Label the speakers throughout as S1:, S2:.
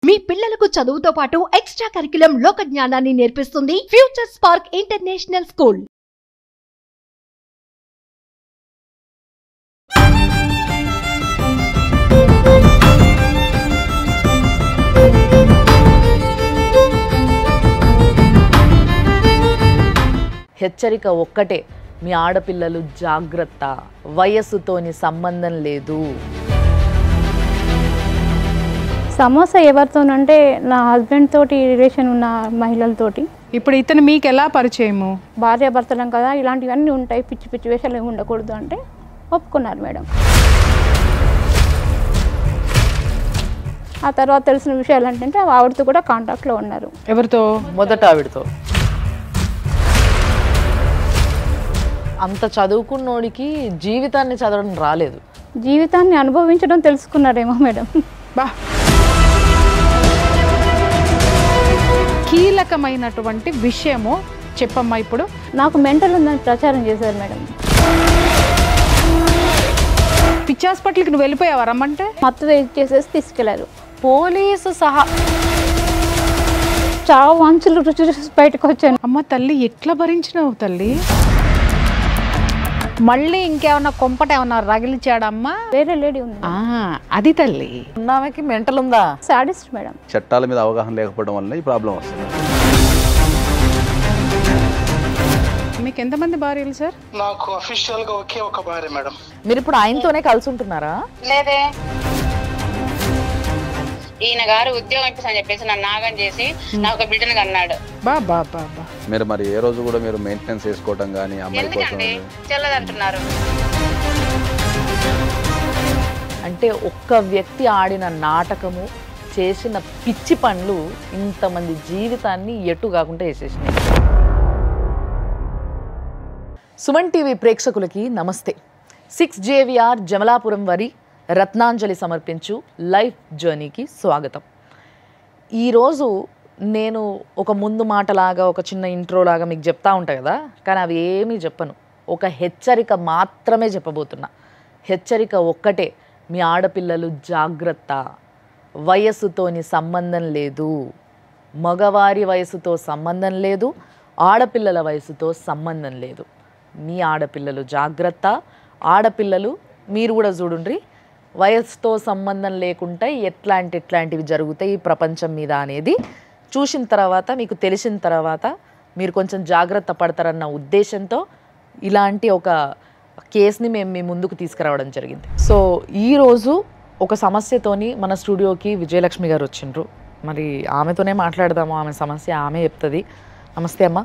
S1: మీ పిల్లలకు చదువుతో పాటు ఎక్స్ట్రా కరిక్యులం లోక జ్ఞానాన్ని నేర్పిస్తుంది ఫ్యూచర్ స్పార్క్ ఇంటర్నేషనల్ స్కూల్.
S2: హెచ్చరిక ఒక్కటే, మీ ఆడపిల్లలు జాగ్రత్త, వయస్సుతోని సంబంధం లేదు.
S3: సమస్య ఎవరితోనంటే నా హస్బెండ్ తోటి రిలేషన్ ఉన్న మహిళలతోటి.
S4: ఇప్పుడు ఇతను మీకు ఎలా పరిచయము?
S3: భార్యాభర్తలం కదా, ఇలాంటివన్నీ ఉంటాయి, పిచ్చి పిచ్చి వేషాలు ఏమి ఉండకూడదు అంటే ఒప్పుకున్నారు మేడం. ఆ తర్వాత తెలిసిన విషయాలు ఏంటంటే ఆవిడతో కూడా కాంటాక్ట్లో ఉన్నారు.
S4: ఎవరితో?
S2: మొదట ఆవిడతో. అంత చదువుకున్నోడికి జీవితాన్ని చదవడం రాలేదు,
S3: జీవితాన్ని అనుభవించడం తెలుసుకున్నారేమో మేడం.
S4: బా, కీలకమైనటువంటి విషయము చెప్పమ్మా. ఇప్పుడు
S3: నాకు మెంటల్ ఉందని ప్రచారం చేశారు మేడం.
S4: పిచ్చి హాస్పిటల్కి నువ్వు వెళ్ళిపోయావా రమ్మంటే?
S3: మత్తు చేసేసి తీసుకెళ్లారు.
S2: పోలీసు సహా.
S3: చావు అంచులు రుచి చూసి బయటకు వచ్చాను.
S4: అమ్మ తల్లి, ఎట్లా భరించినావు తల్లి? మళ్ళీ ఇంకేమన్నా కొంపట ఏమన్నా రగిలిచాడమ్మా?
S3: వేరే లేడీ ఉంది.
S4: అది తల్లి.
S2: ఉన్నామెకి మెంటల్ ఉందా?
S3: Sadist madam.
S5: చట్టాల మీద అవగాహన లేకపోవడం వల్ల ఈ ప్రాబ్లం వస్తుంది.
S4: మీకు ఎంతమంది భార్యలు సార్?
S6: నాకు అఫీషియల్ గా ఒకే ఒక భార్య మేడం.
S2: మీరు ఇప్పుడు ఆయనతోనే కలిసి ఉంటున్నారా?
S7: లేదే, ఈయన గారు ఉద్యోగం ఇప్పిస్తని చెప్పేసి నన్ను నాగం చేసి నాకు ఒక బిడ్డను అన్నాడు.
S5: మీరు మరి ఏ రోజు కూడా మీరు మెయింటెనెన్స్ చేసుకోవటం కానీ అమ్మాయి కోసం
S7: ఎందుకండి చెల్లదంటున్నారు?
S2: అంటే ఒక్క వ్యక్తి ఆడిన నాటకము, చేసిన పిచ్చి పనులు ఇంతమంది జీవితాన్ని ఎటు కాకుండా వేసేసినాయి. సుమన్ టీవీ ప్రేక్షకులకి నమస్తే. 6JVR జమలాపురం వారి రత్నాంజలి సమర్పించు లైఫ్ జర్నీకి స్వాగతం. ఈరోజు నేను ఒక ముందు మాటలాగా, ఒక చిన్న ఇంట్రోలాగా మీకు చెప్తా ఉంటా కదా, కానీ అవి ఏమీ చెప్పను. ఒక హెచ్చరిక మాత్రమే చెప్పబోతున్నా. హెచ్చరిక ఒక్కటే, మీ ఆడపిల్లలు జాగ్రత్త, వయస్సుతోని సంబంధం లేదు, మగవారి వయసుతో సంబంధం లేదు, ఆడపిల్లల వయసుతో సంబంధం లేదు. మీ ఆడపిల్లలు జాగ్రత్త. ఆడపిల్లలు మీరు కూడా చూడండి, వయసుతో సంబంధం లేకుండా ఎట్లాంటివి జరుగుతాయి ఈ ప్రపంచం మీద అనేది చూసిన తర్వాత, మీకు తెలిసిన తర్వాత మీరు కొంచెం జాగ్రత్త పడతారన్న ఉద్దేశంతో ఇలాంటి ఒక కేసుని మేము మీ ముందుకు తీసుకురావడం జరిగింది. సో ఈరోజు ఒక సమస్యతోని మన స్టూడియోకి విజయలక్ష్మి గారు వచ్చిండ్రు. మరి ఆమెతోనే మాట్లాడదాము, ఆమె సమస్య ఆమె చెప్తుంది. నమస్తే అమ్మ.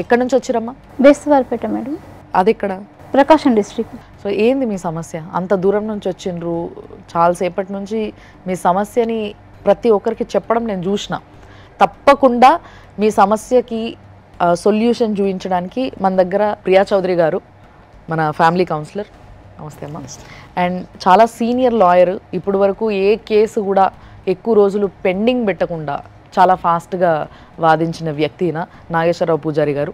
S2: ఎక్కడి నుంచి వచ్చిరమ్మా?
S3: బేస్తవారిపేట మేడం.
S2: అది ఇక్కడ
S3: ప్రకాశం డిస్ట్రిక్ట్.
S2: సో ఏంది మీ సమస్య? అంత దూరం నుంచి వచ్చిండ్రు, చాలాసేపటి నుంచి మీ సమస్యని ప్రతి ఒక్కరికి చెప్పడం నేను చూసిన. తప్పకుండా మీ సమస్యకి సొల్యూషన్ చూపించడానికి మన దగ్గర ప్రియా చౌదరి గారు, మన ఫ్యామిలీ కౌన్సిలర్. నమస్తే అమ్మ. అండ్ చాలా సీనియర్ లాయర్, ఇప్పుడు వరకు ఏ కేసు కూడా ఎక్కువ రోజులు పెండింగ్ పెట్టకుండా చాలా ఫాస్ట్గా వాదించిన వ్యక్తిన నాగేశ్వరరావు పూజారి గారు.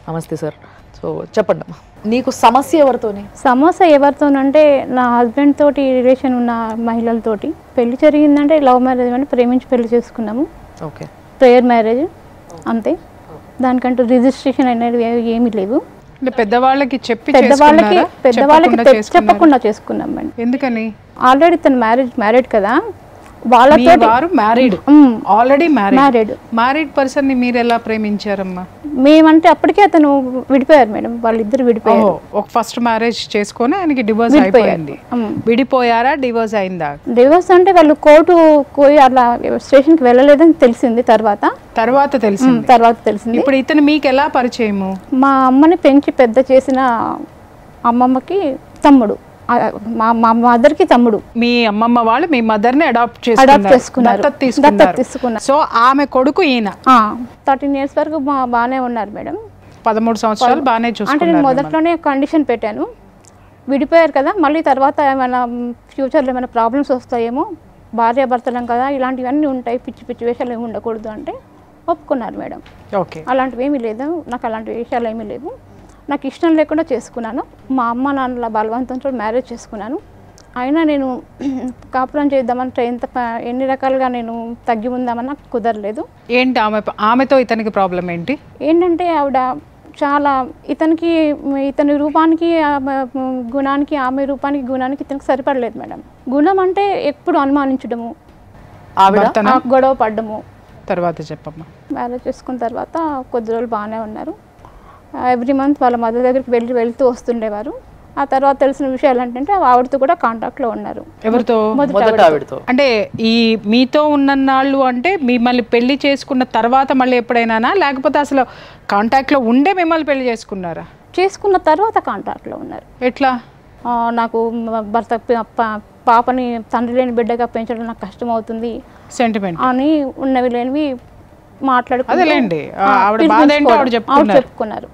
S2: నమస్తే సార్. సో చెప్పండి అమ్మా, నీకు సమస్య ఎవరితోని?
S3: సమస్య ఎవరితోనంటే నా హస్బెండ్ తోటి రిలేషన్ ఉన్న మహిళలతోటి. పెళ్లి జరిగిందంటే లవ్ మ్యారేజ్ అని ప్రేమించి పెళ్లి చేసుకున్నాము.
S2: ఓకే.
S3: ప్రేయర్ మ్యారేజ్ అంతే, దానికంటూ రిజిస్ట్రేషన్ అనేది ఏమీ లేవు.
S4: పెద్దవాళ్ళకి
S3: పెద్దవాళ్ళకి చెప్పకుండా చేసుకున్నాం మేడం.
S4: ఎందుకని?
S3: ఆల్రెడీ తను మ్యారీడ్ కదా, వాళ్ళతో
S4: మ్యారీడ్ పర్సన్ ని మీరు ఎలా ప్రేమించారమ్మా?
S3: మేమంటే అప్పటికే అతను విడిపోయారు మేడం, వాళ్ళిద్దరు విడిపోయారు.
S4: ఒక ఫస్ట్ మ్యారేజ్ చేసుకొని ఆయనకి డివోర్స్ అయిపోయింది. విడిపోయారా? డివోర్స్ అయిందా?
S3: డివోర్స్ అంటే వాళ్ళు కోర్టు పోయి అలా స్టేషన్కి వెళ్ళలేదని తెలిసింది. తర్వాత తెలిసింది.
S4: ఇప్పుడు ఇతను మీకు ఎలా పరిచయము?
S3: మా అమ్మని పెంచి పెద్ద చేసిన అమ్మమ్మకి తమ్ముడు, మా మదర్కి తమ్ముడు.
S4: మీ అమ్మమ్మ వాళ్ళు మీ మదర్ ని అడాప్ట్ తీసుకున్నారు. సో ఆమె కొడుకు ఈయన.
S3: 13 years వరకు బాగానే ఉన్నారు మేడం.
S4: 13 సంవత్సరాలు బాగానే చూసుకున్నారు.
S3: అంటే నేను మొదట్లోనే కండిషన్ పెట్టాను, విడిపోయారు కదా, మళ్ళీ తర్వాత ఏమైనా ఫ్యూచర్లో ఏమైనా ప్రాబ్లమ్స్ వస్తాయేమో, భార్యాభర్తలం కదా, ఇలాంటివన్నీ ఉంటాయి, పిచ్చి పిచ్చి వేషాలు ఏమి ఉండకూడదు అంటే ఒప్పుకున్నారు మేడం.
S4: ఓకే.
S3: అలాంటివి ఏమీ లేదు, నాకు అలాంటి విషయాలు ఏమీ లేవు. నాకు ఇష్టం లేకుండా చేసుకున్నాను. మా అమ్మ నాన్నల బలవంతంతో మ్యారేజ్ చేసుకున్నాను. అయినా నేను కాపురం చేద్దామంటే ఎన్ని రకాలుగా నేను తగ్గి ఉందామన్నా కుదరలేదు.
S4: ఏంటి ఆమెతో ఇతనికి ప్రాబ్లం ఏంటి?
S3: ఏంటంటే ఆవిడ చాలా ఇతని రూపానికి గుణానికి, ఆమె రూపానికి గుణానికి ఇతనికి సరిపడలేదు మేడం. గుణం అంటే ఎప్పుడు అనుమానించడము, గొడవ పడ్డము.
S4: తర్వాత చెప్పమ్మా.
S3: మ్యారేజ్ చేసుకున్న తర్వాత కొద్ది రోజులు బాగానే ఉన్నారు. ఎవ్రీ మంత్ వాళ్ళ మదర్ దగ్గరికి వెళ్తూ వస్తుండేవారు. ఆ తర్వాత తెలిసిన విషయాలు ఏంటంటే ఆవిడతో కూడా కాంటాక్ట్లో ఉన్నారు.
S4: ఎవరితో? అంటే ఈ మీతో ఉన్నన్నాళ్ళు అంటే మిమ్మల్ని పెళ్లి చేసుకున్న తర్వాత మళ్ళీ ఎప్పుడైనా, లేకపోతే అసలు కాంటాక్ట్లో ఉండే మిమ్మల్ని పెళ్లి చేసుకున్నారా?
S3: చేసుకున్న తర్వాత కాంటాక్ట్లో ఉన్నారు.
S4: ఎట్లా?
S3: నాకు భర్త పాపని తండ్రి లేని బిడ్డగా పెంచడం నాకు కష్టం అవుతుంది
S4: సెంటిమెంట్
S3: అని ఉన్నవి లేనివి
S4: మాట్లాడుకుని
S3: చెప్పుకున్నారు.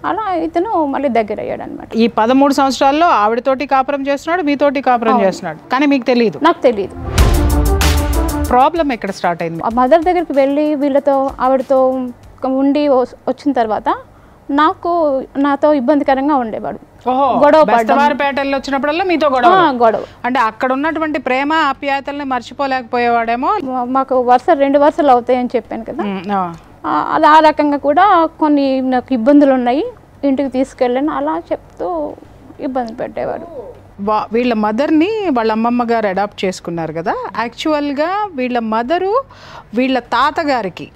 S3: అలా ఇతను మళ్ళీ దగ్గర అయ్యాడు అనమాట.
S4: ఈ 13 సంవత్సరాల్లో ఆవిడతోటి కాపురం చేస్తున్నాడు, మీతోటి కాపురం చేస్తున్నాడు, కానీ మీకు తెలియదు?
S3: నాకు తెలియదు.
S4: ప్రాబ్లం ఎక్కడ స్టార్ట్ అయింది?
S3: మదర్ దగ్గరికి వెళ్ళి ఆవిడతో ఉండి వచ్చిన తర్వాత నాతో ఇబ్బందికరంగా ఉండేవాడు.
S4: గొడవపేటల్లో వచ్చినప్పుడల్లా మీతో గొడవ. అంటే అక్కడ ఉన్నటువంటి ప్రేమ ఆప్యాయతల్ని మర్చిపోలేకపోయేవాడేమో.
S3: మాకు 2 వరుసలు అవుతాయని చెప్పాను కదా, అది ఆ రకంగా కూడా కొన్ని నాకు ఇబ్బందులు ఉన్నాయి, ఇంటికి తీసుకెళ్ళాను అలా చెప్తూ ఇబ్బంది పెట్టేవాడు.
S4: వీళ్ళ మదర్ని వాళ్ళ అమ్మమ్మ గారు అడాప్ట్ చేసుకున్నారు కదా. యాక్చువల్గా వీళ్ళ మదరు వీళ్ళ తాతగారికి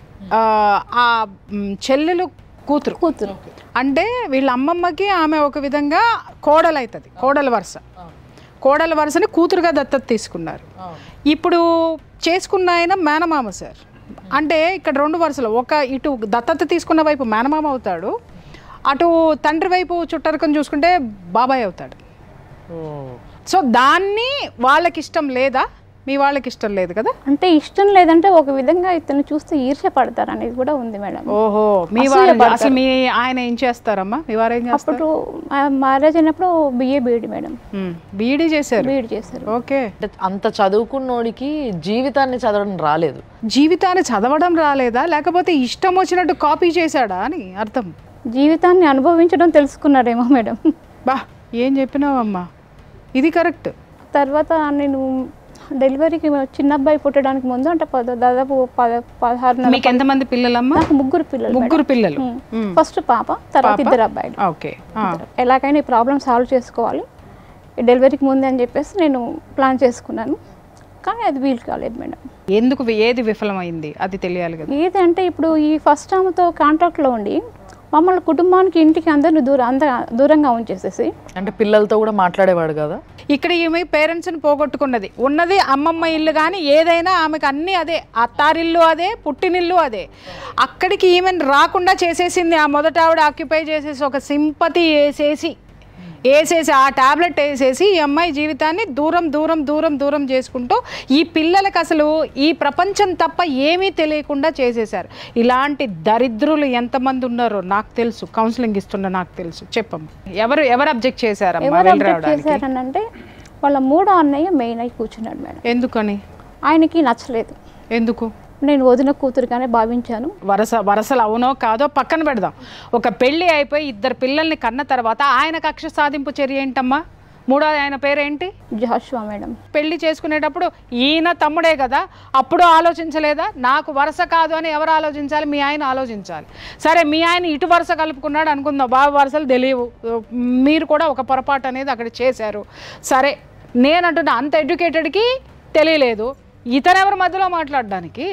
S4: ఆ చెల్లెలు కూతురు అంటే వీళ్ళ అమ్మమ్మకి ఆమె ఒక విధంగా కోడలు అవుతుంది, కోడల వరుసని కూతురుగా దత్తత తీసుకున్నారు. ఇప్పుడు చేసుకున్న ఆయన మేనమామ సార్. అంటే ఇక్కడ 2 వరుసలు, ఇటు దత్తత తీసుకున్న వైపు మేనమామ అవుతాడు, అటు తండ్రి వైపు చుట్టరకం చూసుకుంటే బాబాయ్ అవుతాడు. సో దాన్ని వాళ్ళకి ఇష్టం లేదా? మీ వాళ్ళకి ఇష్టం లేదు కదా?
S3: అంటే ఇష్టం లేదంటే ఒక విధంగా ఇతను చూస్తే ఈర్ష్య పడతారు అనేది కూడా ఉంది మేడం.
S4: ఓహో, మీ వాళ్ళు అసలు మీ ఆయన ఏం చేస్తారమ్మా? మీ వారు ఏం చేస్తారు?
S3: అప్పుడు మ్యారేజ్ అయినప్పుడు బీఈడి మేడం.
S4: బీఈడి చేశారు?
S3: బీఈడి చేశారు.
S4: ఓకే.
S2: అంత చదువుకున్నోడికి జీవితాన్ని చదవడం రాలేదు.
S4: జీవితాన్ని చదవడం రాలేదా, లేకపోతే ఇష్టం వచ్చినట్టు కాపీ చేశాడా అని అర్థం?
S3: జీవితాన్ని అనుభవించడం తెలుసుకున్నాడేమో మేడం.
S4: బా, ఏం చెప్పినావమ్మా, ఇది కరెక్ట్.
S3: తర్వాత నేను డెలివరీకి చిన్న అబ్బాయి పుట్టడానికి ముందు అంటే దాదాపు 16
S4: మీకు ఎంతమంది పిల్లలమ్మా?
S3: నాకు 3 పిల్లలు. ఫస్ట్ పాప, తర్వాత 2 అబ్బాయిలు.
S4: ఓకే.
S3: ఎలాగైనా ఈ ప్రాబ్లం సాల్వ్ చేసుకోవాలి డెలివరీకి ముందే అని చెప్పేసి నేను ప్లాన్ చేసుకున్నాను. కానీ అది వీలు కాలేదు మేడం.
S4: ఎందుకు? ఏది విఫలమైంది అది తెలియాలి కదా.
S3: ఏది అంటే ఇప్పుడు ఈ ఫస్ట్ ఆమెతో కాంటాక్ట్లో ఉండి మమ్మల్ని కుటుంబానికి ఇంటికి అందరిని దూరంగా ఉంచేసేసి,
S2: అంటే పిల్లలతో కూడా మాట్లాడేవాడు కదా.
S4: ఇక్కడ ఈమె పేరెంట్స్ని ఉన్నది అమ్మమ్మ ఇల్లు, కానీ ఏదైనా ఆమెకు అన్నీ అదే, అత్తారిల్లు అదే, పుట్టినిల్లు అదే. అక్కడికి ఈమెను రాకుండా చేసేసింది ఆ మొదట ఆవిడ ఆక్యుపై చేసేసి, ఒక సింపతి వేసేసి ఆ టాబ్లెట్ వేసేసి ఈ అమ్మాయి జీవితాన్ని దూరం చేసుకుంటూ ఈ పిల్లలకు అసలు ఈ ప్రపంచం తప్ప ఏమీ తెలియకుండా చేసేశారు. ఇలాంటి దరిద్రులు ఎంతమంది ఉన్నారో నాకు తెలుసు, కౌన్సిలింగ్ ఇస్తున్నా నాకు తెలుసు. చెప్పమ్మా, ఎవరు అబ్జెక్ట్
S3: చేశారనంటే వాళ్ళ 3వ అన్నయ్య మెయిన్ అయి కూర్చున్నాడు మేడం.
S4: ఎందుకని?
S3: ఆయనకి నచ్చలేదు.
S4: ఎందుకు?
S3: నేను వదిన కూతురుగానే భావించాను.
S4: వరసలు అవునో కాదో పక్కన పెడదాం. ఒక పెళ్లి అయిపోయి 2 పిల్లల్ని కన్న తర్వాత ఆయన కక్ష సాధింపు చర్య ఏంటమ్మా? 3వ ఆయన పేరేంటి?
S3: జాషువా మేడం.
S4: పెళ్లి చేసుకునేటప్పుడు ఈయన తమ్ముడే కదా, అప్పుడు ఆలోచించలేదా? నాకు వరస కాదు అని ఎవరు ఆలోచించాలి? మీ ఆయన ఆలోచించాలి. సరే, మీ ఆయన ఇటు వరుస కలుపుకున్నాడు అనుకుందాం, బాబు వరుసలు తెలియవు, మీరు కూడా ఒక పొరపాటు అనేది అక్కడ చేశారు. సరే, నేనంటున్నా అంత ఎడ్యుకేటెడ్కి తెలియలేదు, ఇతనెవరు మధ్యలో మాట్లాడడానికి?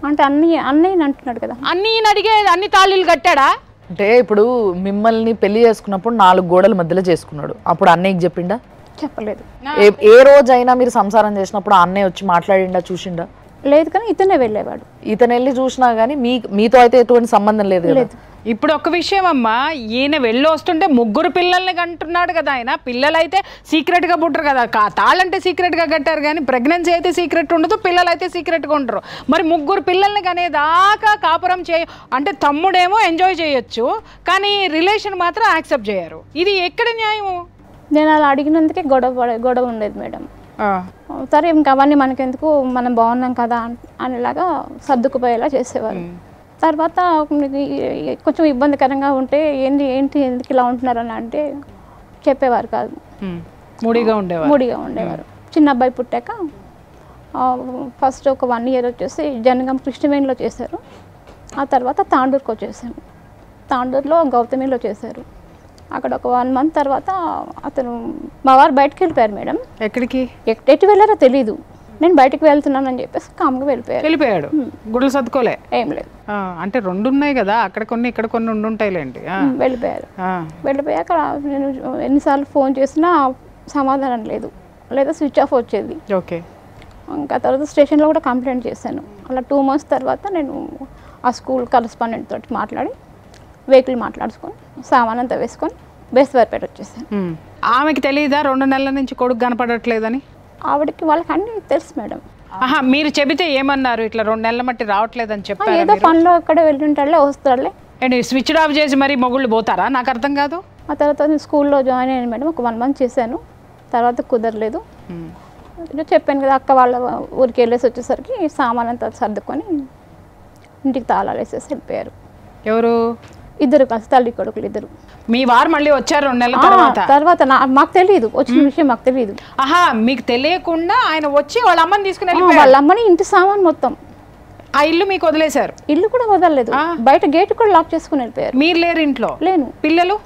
S3: అంటే అన్నయ్య అంటున్నాడు కదా.
S4: అన్నయ్యని అడిగే అన్ని తాళీలు కట్టాడా?
S2: అంటే ఇప్పుడు మిమ్మల్ని పెళ్లి చేసుకున్నప్పుడు 4 గోడల మధ్యలో చేసుకున్నాడు, అప్పుడు అన్నయ్యకి చెప్పిండా?
S3: చెప్పలేదు.
S2: ఏ రోజైనా మీరు సంసారం చేసినప్పుడు అన్నయ్య వచ్చి మాట్లాడిండా, చూసిండా?
S3: లేదు, కానీ ఇతనే వెళ్ళేవాడు.
S2: ఇతను వెళ్ళి చూసినా కానీ మీతో అయితే ఎటువంటి సంబంధం లేదు కదా.
S4: ఇప్పుడు ఒక విషయం అమ్మా, ఈయన వెళ్ళి వస్తుంటే 3 పిల్లల్ని కంటున్నాడు కదా ఆయన. పిల్లలైతే సీక్రెట్గా పుట్టరు కదా, తాళంటే సీక్రెట్గా కట్టారు, కానీ ప్రెగ్నెన్సీ అయితే సీక్రెట్ ఉండదు, పిల్లలు అయితే సీక్రెట్గా ఉంటారు. మరి 3 పిల్లల్ని కనేదాకా కాపురం అంటే తమ్ముడేమో ఎంజాయ్ చేయొచ్చు, కానీ రిలేషన్ మాత్రం యాక్సెప్ట్ చేయరు. ఇది ఎక్కడ న్యాయము?
S3: నేను అలా అడిగినందుకే గొడవ ఉండేది మేడం. సరే, ఇంకా అవన్నీ మనకెందుకు, మనం బాగున్నాం కదా అనేలాగా సర్దుకుపోయేలా చేసేవారు. తర్వాత కొంచెం ఇబ్బందికరంగా ఉంటే ఏంటి ఎందుకు ఇలా ఉంటున్నారు అని అంటే చెప్పేవారు కాదు,
S4: మూడిగా ఉండేవారు.
S3: చిన్న అబ్బాయి పుట్టాక ఫస్ట్ ఒక 1 year వచ్చేసి జనగాం కృష్ణవేణిలో చేశారు. ఆ తర్వాత తాండూరుకి వచ్చేసాను. తాండూరులో గౌతమిలో చేశారు. అక్కడ ఒక 1 month తర్వాత అతను మా వారు బయటకు వెళ్ళిపోయారు మేడం.
S4: ఎక్కడికి?
S3: ఎటు వెళ్ళారో తెలీదు. నేను బయటకు వెళ్తున్నానని చెప్పేసి కామ్గా వెళ్ళిపోయాడు.
S4: గుడ్లు సర్దుకోలే?
S3: ఏం లేదు.
S4: అంటే 2 ఉన్నాయి కదా, అక్కడ కొన్ని ఇక్కడ కొన్ని ఉండుంటాయిలేండి.
S3: వెళ్ళిపోయారు. వెళ్ళిపోయాక నేను ఎన్నిసార్లు ఫోన్ చేసినా సమాధానం లేదు, లేదా స్విచ్ ఆఫ్ వచ్చేది.
S4: ఓకే.
S3: ఇంకా తర్వాత స్టేషన్లో కూడా కంప్లైంట్ చేశాను. అలా 2 months తర్వాత నేను ఆ స్కూల్ కరెస్పాండెంట్ తోటి మాట్లాడి వెహికల్ మాట్లాడుకొని సామాన్ అంతా వేసుకొని బేస్తవారిపేట వచ్చేసాను.
S4: ఆమెకి తెలియదా 2 నెలల నుంచి కొడుకు కనపడట్లేదని?
S3: ఆవిడకి వాళ్ళకి అన్నీ తెలుసు మేడం.
S4: మీరు చెబితే ఏమన్నారు? ఇట్లా 2 నెలల మట్టి రావట్లేదని చెప్పారు.
S3: ఏదో పనిలో అక్కడ వెళ్ళి ఉంటాడులే, వస్తాడులే.
S4: స్విచ్ ఆఫ్ చేసి మరి మొగుళ్ళు పోతారా? నాకు అర్థం కాదు.
S3: ఆ తర్వాత నేను స్కూల్లో జాయిన్ అయ్యాను మేడం. ఒక 1 month చేశాను. తర్వాత కుదరలేదు. చెప్పాను కదా, అక్క వాళ్ళ ఊరికి వెళ్ళేసి వచ్చేసరికి సామాన్ అంతా సర్దుకొని ఇంటికి తాళాలు వేసేసి వెళ్ళిపోయారు.
S4: ఎవరు?
S3: ఇద్దరు కలిసి, తల్లి కొడుకులు ఇద్దరు.
S4: మీ వారు మళ్ళీ వచ్చారు 2 నెలల
S3: తర్వాత మాకు తెలియదు, వచ్చిన విషయం మాకు తెలియదు.
S4: మీకు తెలియకుండా ఆయన వచ్చి వాళ్ళ అమ్మని తీసుకుని
S3: వాళ్ళ అమ్మని ఇంటి సామాన్ మొత్తం
S4: ఆ ఇల్లు మీకు వదిలేశారు?
S3: ఇల్లు కూడా వదలలేదు, బయట గేట్ కూడా లాక్ చేసుకుని వెళ్ళిపోయారు.
S4: మీరు లేరు ఇంట్లో?
S3: లేను.
S4: పిల్లలు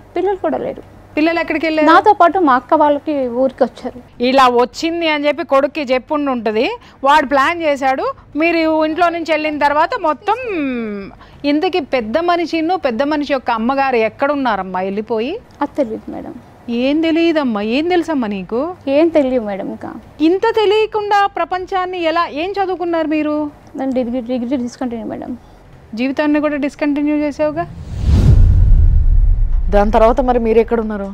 S3: కూడా లేరు.
S4: పిల్లలు ఎక్కడికి వెళ్ళారు?
S3: నాతో పాటు మా అక్క వాళ్ళకి ఊరికి వచ్చారు.
S4: ఇలా వచ్చింది అని చెప్పి కొడుక్కి చెప్పుండి ఉంటుంది, వాడు ప్లాన్ చేశాడు. మీరు ఇంట్లో నుంచి వెళ్ళిన తర్వాత మొత్తం ఇంతకీ పెద్ద మనిషి యొక్క అమ్మగారు ఎక్కడున్నారమ్మా వెళ్ళిపోయి?
S3: అది తెలియదు మేడం.
S4: ఏం తెలియదమ్మా? ఏం తెలుసమ్మా నీకు?
S3: ఏం తెలియదు మేడం. ఇంకా
S4: ఇంత తెలియకుండా ప్రపంచాన్ని ఏం చదువుకున్నారు మీరు?
S3: నేను డిగ్రీ డిస్కంటిన్యూ మేడం.
S4: జీవితాన్ని కూడా డిస్కంటిన్యూ చేసావుగా.
S2: దాని తర్వాత మరి మీరు ఎక్కడున్నారు?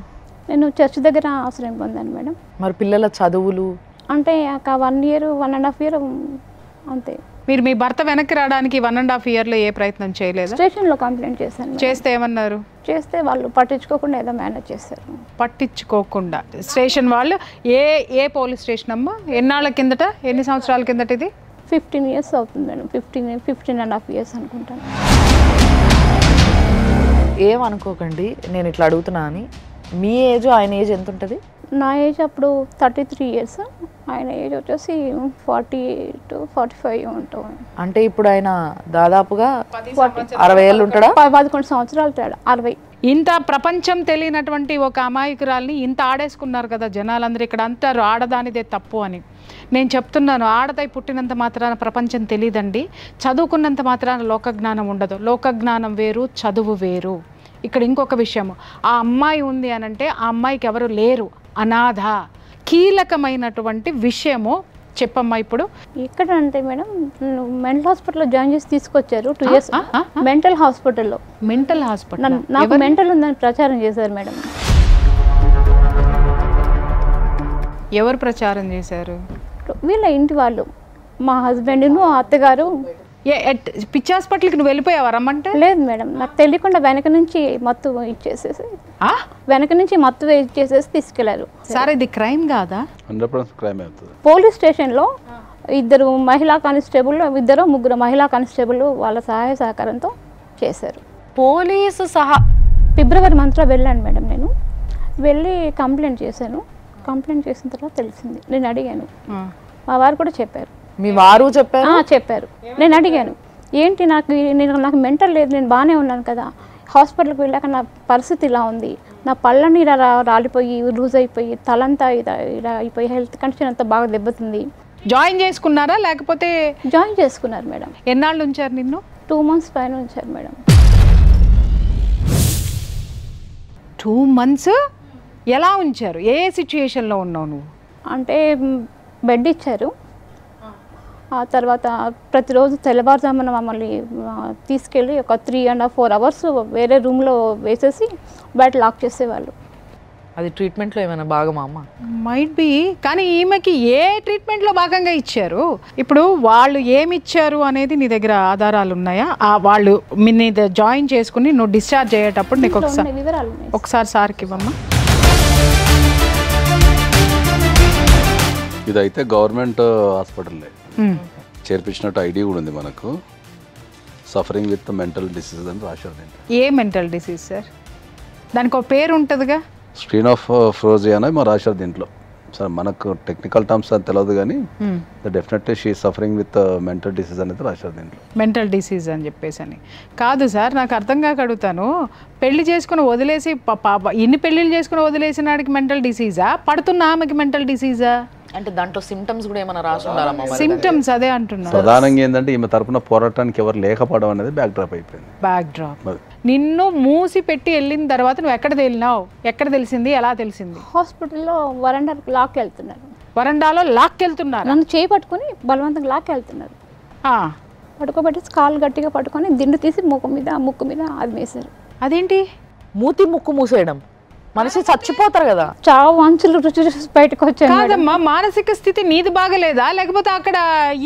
S3: నేను చర్చ్ దగ్గర ఆశ్రయం పొందాను మేడం.
S2: మరి పిల్లల చదువులు?
S3: అంటే 1 year 1.5 year అంతే.
S4: మీరు మీ భర్త వెనక్కి రావడానికి 1.5 yearలో ఏ ప్రయత్నం చేయలేదు?
S3: స్టేషన్లో కంప్లైంట్ చేశాను.
S4: చేస్తే ఏమన్నారు?
S3: చేస్తే వాళ్ళు పట్టించుకోకుండా ఏదో మేనేజ్ చేశారు.
S4: పట్టించుకోకుండా? స్టేషన్ వాళ్ళు ఏ పోలీస్ స్టేషన్ అమ్మా? ఎన్నాళ్ళ కిందట, ఎన్ని సంవత్సరాల కిందట ఇది?
S3: 15 years అవుతుంది మేడం. 15.5 years అనుకుంటాను.
S2: ఏమనుకోకండి, నేను ఇట్లా అడుగుతున్నా అని. మీ ఏజ్ ఆయన ఏజ్ ఎంత ఉంటుంది?
S3: నా ఏజ్ అప్పుడు 33 years, ఆయన ఏజ్ వచ్చేసి 40 to 45 ఉంటాం.
S2: అంటే ఇప్పుడు ఆయన దాదాపుగా 60 ఏళ్ళు ఉంటాడా?
S3: 11 సంవత్సరాలు తేడా. 60.
S4: ఇంత ప్రపంచం తెలియనటువంటి ఒక అమాయకురాల్ని ఇంత ఆడేసుకున్నారు కదా జనాలందరూ. ఇక్కడ అంటారు ఆడదానిదే తప్పు అని. నేను చెప్తున్నాను, ఆడదై పుట్టినంత మాత్రాన ప్రపంచం తెలియదండి. చదువుకున్నంత మాత్రాన లోకజ్ఞానం ఉండదు. లోకజ్ఞానం వేరు, చదువు వేరు. ఇక్కడ ఇంకొక విషయము, ఆ అమ్మాయి ఉంది అని అంటే ఆ అమ్మాయికి ఎవరు లేరు, అనాథ. కీలకమైనటువంటి విషయము చెప్పమ్మా. ఇప్పుడు
S3: ఎక్కడ అంటే మేడం, మెంటల్ హాస్పిటల్లో జాయిన్ చేసి తీసుకొచ్చారు 2 years. మెంటల్ హాస్పిటల్లో.
S4: Mental hospital?
S3: నాకు మెంటల్ ఉందని ప్రచారం చేశారు మేడం.
S4: ఎవరు ప్రచారం చేశారు?
S3: వీళ్ళ ఇంటి వాళ్ళు, మా హస్బెండ్ను అత్తగారు.
S4: పిచ్చి హాస్పిటల్కి నువ్వు వెళ్ళిపోయావా రమ్మంటే?
S3: లేదు మేడం, నాకు తెలియకుండా వెనక నుంచి మత్తు ఇచ్చేసేసి తీసుకెళ్లారు.
S4: సార్ ఇది క్రైమ్ కాదా?
S5: 100% క్రైమ్ అవుతుంది.
S3: పోలీస్ స్టేషన్లో 2 మహిళా కానిస్టేబుల్, 2-3 మహిళా కానిస్టేబుల్ వాళ్ళ సహాయ సహకారంతో చేశారు.
S2: పోలీసు సహా
S3: ఫిబ్రవరి మంత్లో వెళ్ళాను మేడం. నేను వెళ్ళి కంప్లైంట్ చేశాను. కంప్లైంట్ చేసిన తర్వాత తెలిసింది. నేను అడిగాను, మా వారు కూడా చెప్పారు.
S2: మీ వారు చెప్పారు?
S3: చెప్పారు. నేను అడిగాను, ఏంటి నాకు మెంటల్ లేదు, నేను బాగానే ఉన్నాను కదా, హాస్పిటల్కి వెళ్ళాక నా పరిస్థితి ఇలా ఉంది, నా పళ్ళని ఇలా రాలిపోయి లూజ్ అయిపోయి తలంతా ఇలా అయిపోయి హెల్త్ కండిషన్ అంతా బాగా దెబ్బతుంది.
S4: జాయిన్ చేసుకున్నారా లేకపోతే?
S3: జాయిన్ చేసుకున్నారు మేడం.
S4: ఎన్నాళ్ళు ఉంచారు నిన్ను?
S3: 2 months పైన ఉంచారు మేడం.
S4: 2 months ఎలా ఉంచారు? ఏ సిచ్యుయేషన్లో ఉన్నావు నువ్వు?
S3: అంటే బెడ్ ఇచ్చారు. ఆ తర్వాత ప్రతిరోజు తెల్లవారుజామున మమ్మల్ని తీసుకెళ్ళి ఒక 3.5-4 hours వేరే రూమ్లో వేసేసి బయట లాక్ చేసేవాళ్ళు.
S2: అది ట్రీట్మెంట్లో ఏమైనా భాగమా అమ్మ?
S4: Might be. కానీ ఈమెకి ఏ ట్రీట్మెంట్లో భాగంగా ఇచ్చారు? ఇప్పుడు వాళ్ళు ఏమి ఇచ్చారు అనేది నీ దగ్గర ఆధారాలు ఉన్నాయా? వాళ్ళు మీ జాయిన్ చేసుకుని నువ్వు డిశ్చార్జ్ అయ్యేటప్పుడు నీకు ఒకసారి సార్కి ఇవ్వమ్మా.
S5: ఇదైతే గవర్నమెంట్ హాస్పిటల్ చేర్పించినట్టు ఐడి కూడా ఉంది మనకు. సఫరింగ్ విత్ మెంటల్ డిసీజ్ అని రాశారు.
S4: ఏ మెంటల్ డిసీజ్ సార్? దానికి ఒక పేరు ఉంటుందిగా.
S5: స్క్రీన్ ఆఫ్ ఫ్రోజియా అని మా రాశారు దీంట్లో. సార్ మనకు టెక్నికల్ టర్మ్స్ అని తెలియదు కానీ definitely she suffering with mental disease అనేది రాశారు దీంట్లో.
S4: మెంటల్ డిసీజ్ అని చెప్పేసి అని కాదు సార్, నాకు అర్థం కాక అడుగుతాను. పెళ్లి చేసుకుని వదిలేసి ఇన్ని పెళ్ళిళ్ళు చేసుకుని వదిలేసిన వాడికి మెంటల్ డిసీజా, పడుతున్న ఆమెకి మెంటల్ డిసీజా?
S2: అంటే దాంట్లో సిమ్టమ్స్ కూడా ఏమైనా రాసి ఉండాలమ్మా?
S4: సిమ్టమ్స్ అదే అంటున్నా.
S5: ప్రధానంగా ఏంటంటే ఈమె తరపున పోరాటానికి ఎవరు లేకపోవడం అనేది బ్యాక్ డ్రాప్ అయిపోయింది.
S4: Back drop. నిన్ను మూసి పెట్టి వెళ్ళిన తర్వాత నువ్వు ఎక్కడ తేలినావు? ఎక్కడ తెలిసింది, ఎలా తెలిసింది?
S3: హాస్పిటల్లో వరండాకి లాక్కి వెళ్తున్నారు.
S4: వరండాలో లాక్కి వెళ్తున్నారు?
S3: నన్ను చేయి పట్టుకొని బలవంతంగా లాక్కి వెళ్తున్నారు. పట్టుకోబెట్టి కాలు గట్టిగా పట్టుకొని దిండు తీసి ముక్కు మీద అది వేశారు.
S4: అదేంటి
S2: మూతి ముక్కు మూసేయడం? మనిషి చచ్చిపోతారు కదా.
S3: చావు అంచులు రుచి బయటకు వచ్చాను.
S4: కాదమ్మా, మానసిక స్థితి నీది బాగలేదా లేకపోతే అక్కడ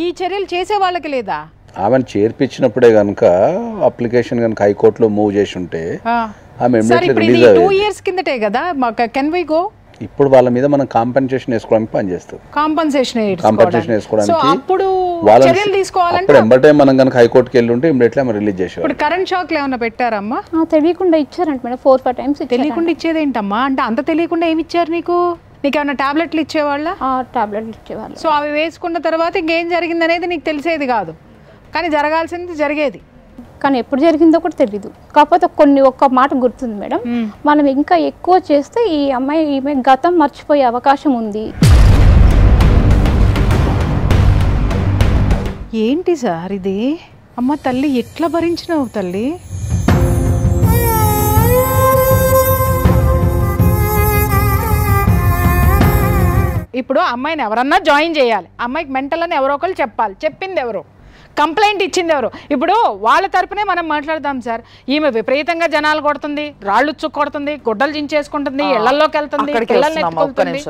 S4: ఈ చర్యలు చేసే వాళ్ళకి లేదా?
S5: ఆమెను చేర్పించినప్పుడే కనుక అప్లికేషన్ కనుక హైకోర్టులో మూవ్ చేసి ఉంటే ఆమె రిలీజ్
S4: 2 years కిందటే కదా. Can we go?
S5: ఇప్పుడు వాళ్ళ మీద మనం కాంపెన్సేషన్ వేసుకోవడానికి పనిచేస్తుంది.
S4: కాంపెన్సేషన్
S5: వేసుకోవడానికి
S4: అప్పుడు చర్యలు తీసుకోవాలంటే
S5: అప్పుడు ఎంబటే మనం కనుక హైకోర్టుకి వెళ్ళి ఉంటే ఇమ్మీడియట్లీ ఆమె రిలీజ్ చేసేవారు.
S4: ఇప్పుడు కరెంట్ షాక్లు ఏమైనా పెట్టారమ్మా?
S3: తెలియకుండా ఇచ్చారంట మేడం. 4-5 times.
S4: తెలియకుండా ఇచ్చేదేంటమ్మా? అంటే అంత తెలియకుండా ఏమి ఇచ్చారు నీకు? నీకేమైనా టాబ్లెట్లు ఇచ్చేవాళ్ళ?
S3: టాబ్లెట్లు ఇచ్చేవాళ్ళు.
S4: సో అవి వేసుకున్న తర్వాత ఇంకేం జరిగింది అనేది నీకు తెలిసేది కాదు, కానీ జరగాల్సింది జరిగేది.
S3: కానీ ఎప్పుడు జరిగిందో కూడా తెలీదు. కాకపోతే ఒక్క మాట గుర్తుంది మేడం, మనం ఇంకా ఎక్కువ చేస్తే ఈమె గతం మర్చిపోయే అవకాశం ఉంది.
S4: ఏంటి సార్ ఇది? అమ్మ తల్లి ఎట్లా భరించినావు తల్లి? ఇప్పుడు అమ్మాయిని ఎవరన్నా జాయిన్ చేయాలి, అమ్మాయికి మెంటల్ అని ఎవరో ఒకరు చెప్పాలి. చెప్పింది ఎవరు? కంప్లైంట్ ఇచ్చింది ఎవరు? ఇప్పుడు వాళ్ళ తరపునే మనం మాట్లాడదాం సార్. ఈమె విపరీతంగా జనాలు కొడుతుంది, రాళ్ళు కొడుతుంది, గుడ్డలు చించేసుకుంటుంది, ఇళ్లలోకి వెళ్తుంది, పిల్లల్ని ఎత్తుకుంటుంది.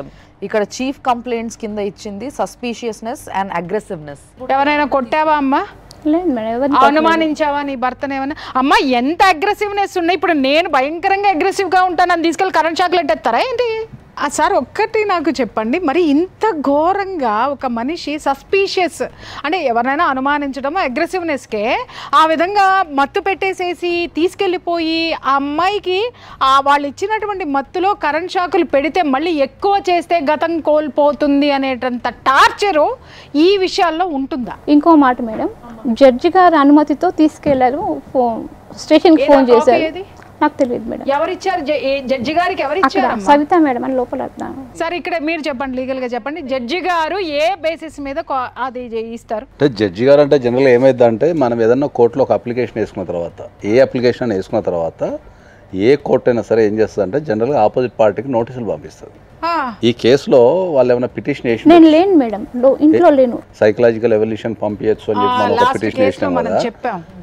S2: ఇక్కడ చీఫ్ కంప్లైంట్స్ కింద ఇచ్చింది సస్పీషియస్నెస్ అండ్ అగ్రెసివ్నెస్.
S4: ఎవరైనా కొట్టావా అమ్మా?
S3: లేదు మేడం.
S4: అనుమానించావా నీ భర్తను ఏమన్నా? అమ్మా ఎంత అగ్రెసివ్నెస్ ఉన్నాయి. ఇప్పుడు నేను భయంకరంగా అగ్రెసివ్గా ఉంటాను, నన్ను తీసుకెళ్ళి కరెంట్ షాక్లు ఎట్టేస్తారా ఏంటి? సార్ ఒక్కటి నాకు చెప్పండి, మరి ఇంత ఘోరంగా ఒక మనిషి సస్పీషియస్ అంటే ఎవరైనా అనుమానించడం అగ్రెసివ్నెస్కే ఆ విధంగా మత్తు పెట్టేసేసి తీసుకెళ్ళిపోయి ఆ అమ్మాయికి వాళ్ళు ఇచ్చినటువంటి మత్తులో కరెంట్ షాకులు పెడితే మళ్ళీ ఎక్కువ చేస్తే గతం కోల్పోతుంది అనేటంత టార్చరు ఈ విషయాల్లో ఉంటుందా?
S3: ఇంకో మాట మేడం, జడ్జి గారి అనుమతితో తీసుకెళ్లారు. స్టేషన్కి ఫోన్ చేశారు. నాకు తెలియదు మేడం.
S4: ఎవరిచ్చారు? జడ్జి గారికి ఎవరిచ్చారు?
S3: సవిత మేడం అని లోపల.
S4: సార్ ఇక్కడ మీరు చెప్పండి, లీగల్ గా చెప్పండి, జడ్జి గారు ఏ బేసిస్ మీద అది ఇస్తారు?
S5: అంటే జడ్జి గారు అంటే జనరల్గా ఏమైందంటే మనం ఏదన్నా కోర్టులో ఒక అప్లికేషన్ వేసుకున్న తర్వాత అప్లికేషన్ వేసుకున్న తర్వాత ఏ కోర్టు అయినా సరే ఏం చేస్తుంది అంటే జనరల్గా ఆపోజిట్ పార్టీకి నోటీసులు పంపిస్తుంది. ఈ కేసులో వాళ్ళు ఏమైనా పిటిషన్ వేసి
S3: నేను లేను మేడం, ఇంట్లో లేను,
S5: సైకలాజికల్ ఎవల్యూషన్ పంపించచ్చు అని చెప్పి మనం ఒక పిటిషన్ వేసినాం కదా,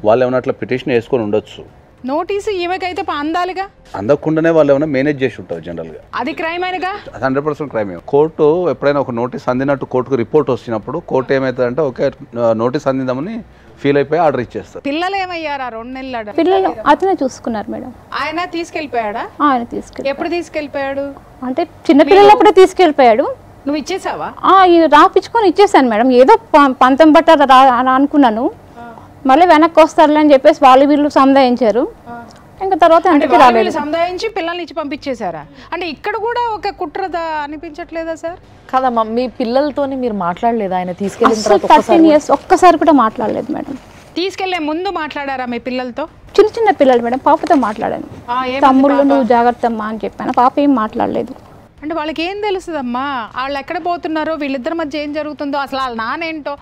S5: వాళ్ళు ఏమైనా అట్లా పిటిషన్ వేసుకొని ఉండొచ్చు.
S4: నోటీసు ఈమెకైతే అందాలిగా,
S5: అందకుండానే వాళ్ళు ఏమైనా మేనేజ్ చేసి ఉంటారు జనరల్గా.
S4: అది క్రైమ్ అయినగా
S5: 100% క్రైమ్. కోర్టు ఎప్పుడైనా ఒక నోటీస్ అందినట్టు కోర్టుకు రిపోర్ట్ వచ్చినప్పుడు కోర్టు ఏమవుతుందంటే ఓకే నోటీస్ అందిందామని ఫీల్ అయిపోయి ఆర్డర్ ఇచ్చేస్తారు.
S4: పిల్లలు ఏమయ్యారా? 2 నెలలు
S3: పిల్లలు అతనే చూసుకున్నారు మేడం.
S4: ఆయన తీసుకెళ్ళిపోయాడా?
S3: ఆయన తీసుకెళ్ళి.
S4: ఎప్పుడు తీసుకెళ్ళిపోయాడు?
S3: అంటే చిన్నపిల్లలప్పుడే తీసుకెళ్ళిపోయాడు.
S4: నువ్వు ఇచ్చేసావా?
S3: రాపించుకొని ఇచ్చేసాను మేడం. ఏదో పంతం బట్ట అనుకున్నాను, మళ్ళీ వెనక్కి వస్తారులే అని చెప్పేసి వాళ్ళు వీళ్ళు సంధాయించారు. ఇంకా తర్వాత
S4: సంధాయించి పిల్లల్ని ఇచ్చి పంపించేశారా? అంటే ఇక్కడ కూడా ఒక కుట్రద అనిపించట్లేదా సార్?
S2: కదమ్మా, మీ పిల్లలతోని మీరు మాట్లాడలేదు? ఆయన తీసుకెళ్ళిన
S3: 13 years ఒక్కసారి కూడా మాట్లాడలేదు మేడం.
S4: తీసుకెళ్లే ముందు మాట్లాడారా మీ పిల్లలతో?
S3: చిన్న పిల్లలు మేడం. పాపతో మాట్లాడాను. తమ్ముళ్ళు నువ్వు జాగ్రత్త అమ్మా అని చెప్పాను. పాప ఏం మాట్లాడలేదు.
S4: అంటే వాళ్ళకి ఏం తెలుస్తుందమ్మా? వాళ్ళు ఎక్కడ పోతున్నారో, వీళ్ళిద్దరి మధ్య ఏం జరుగుతుందో, అసలు వాళ్ళ నానేంటో.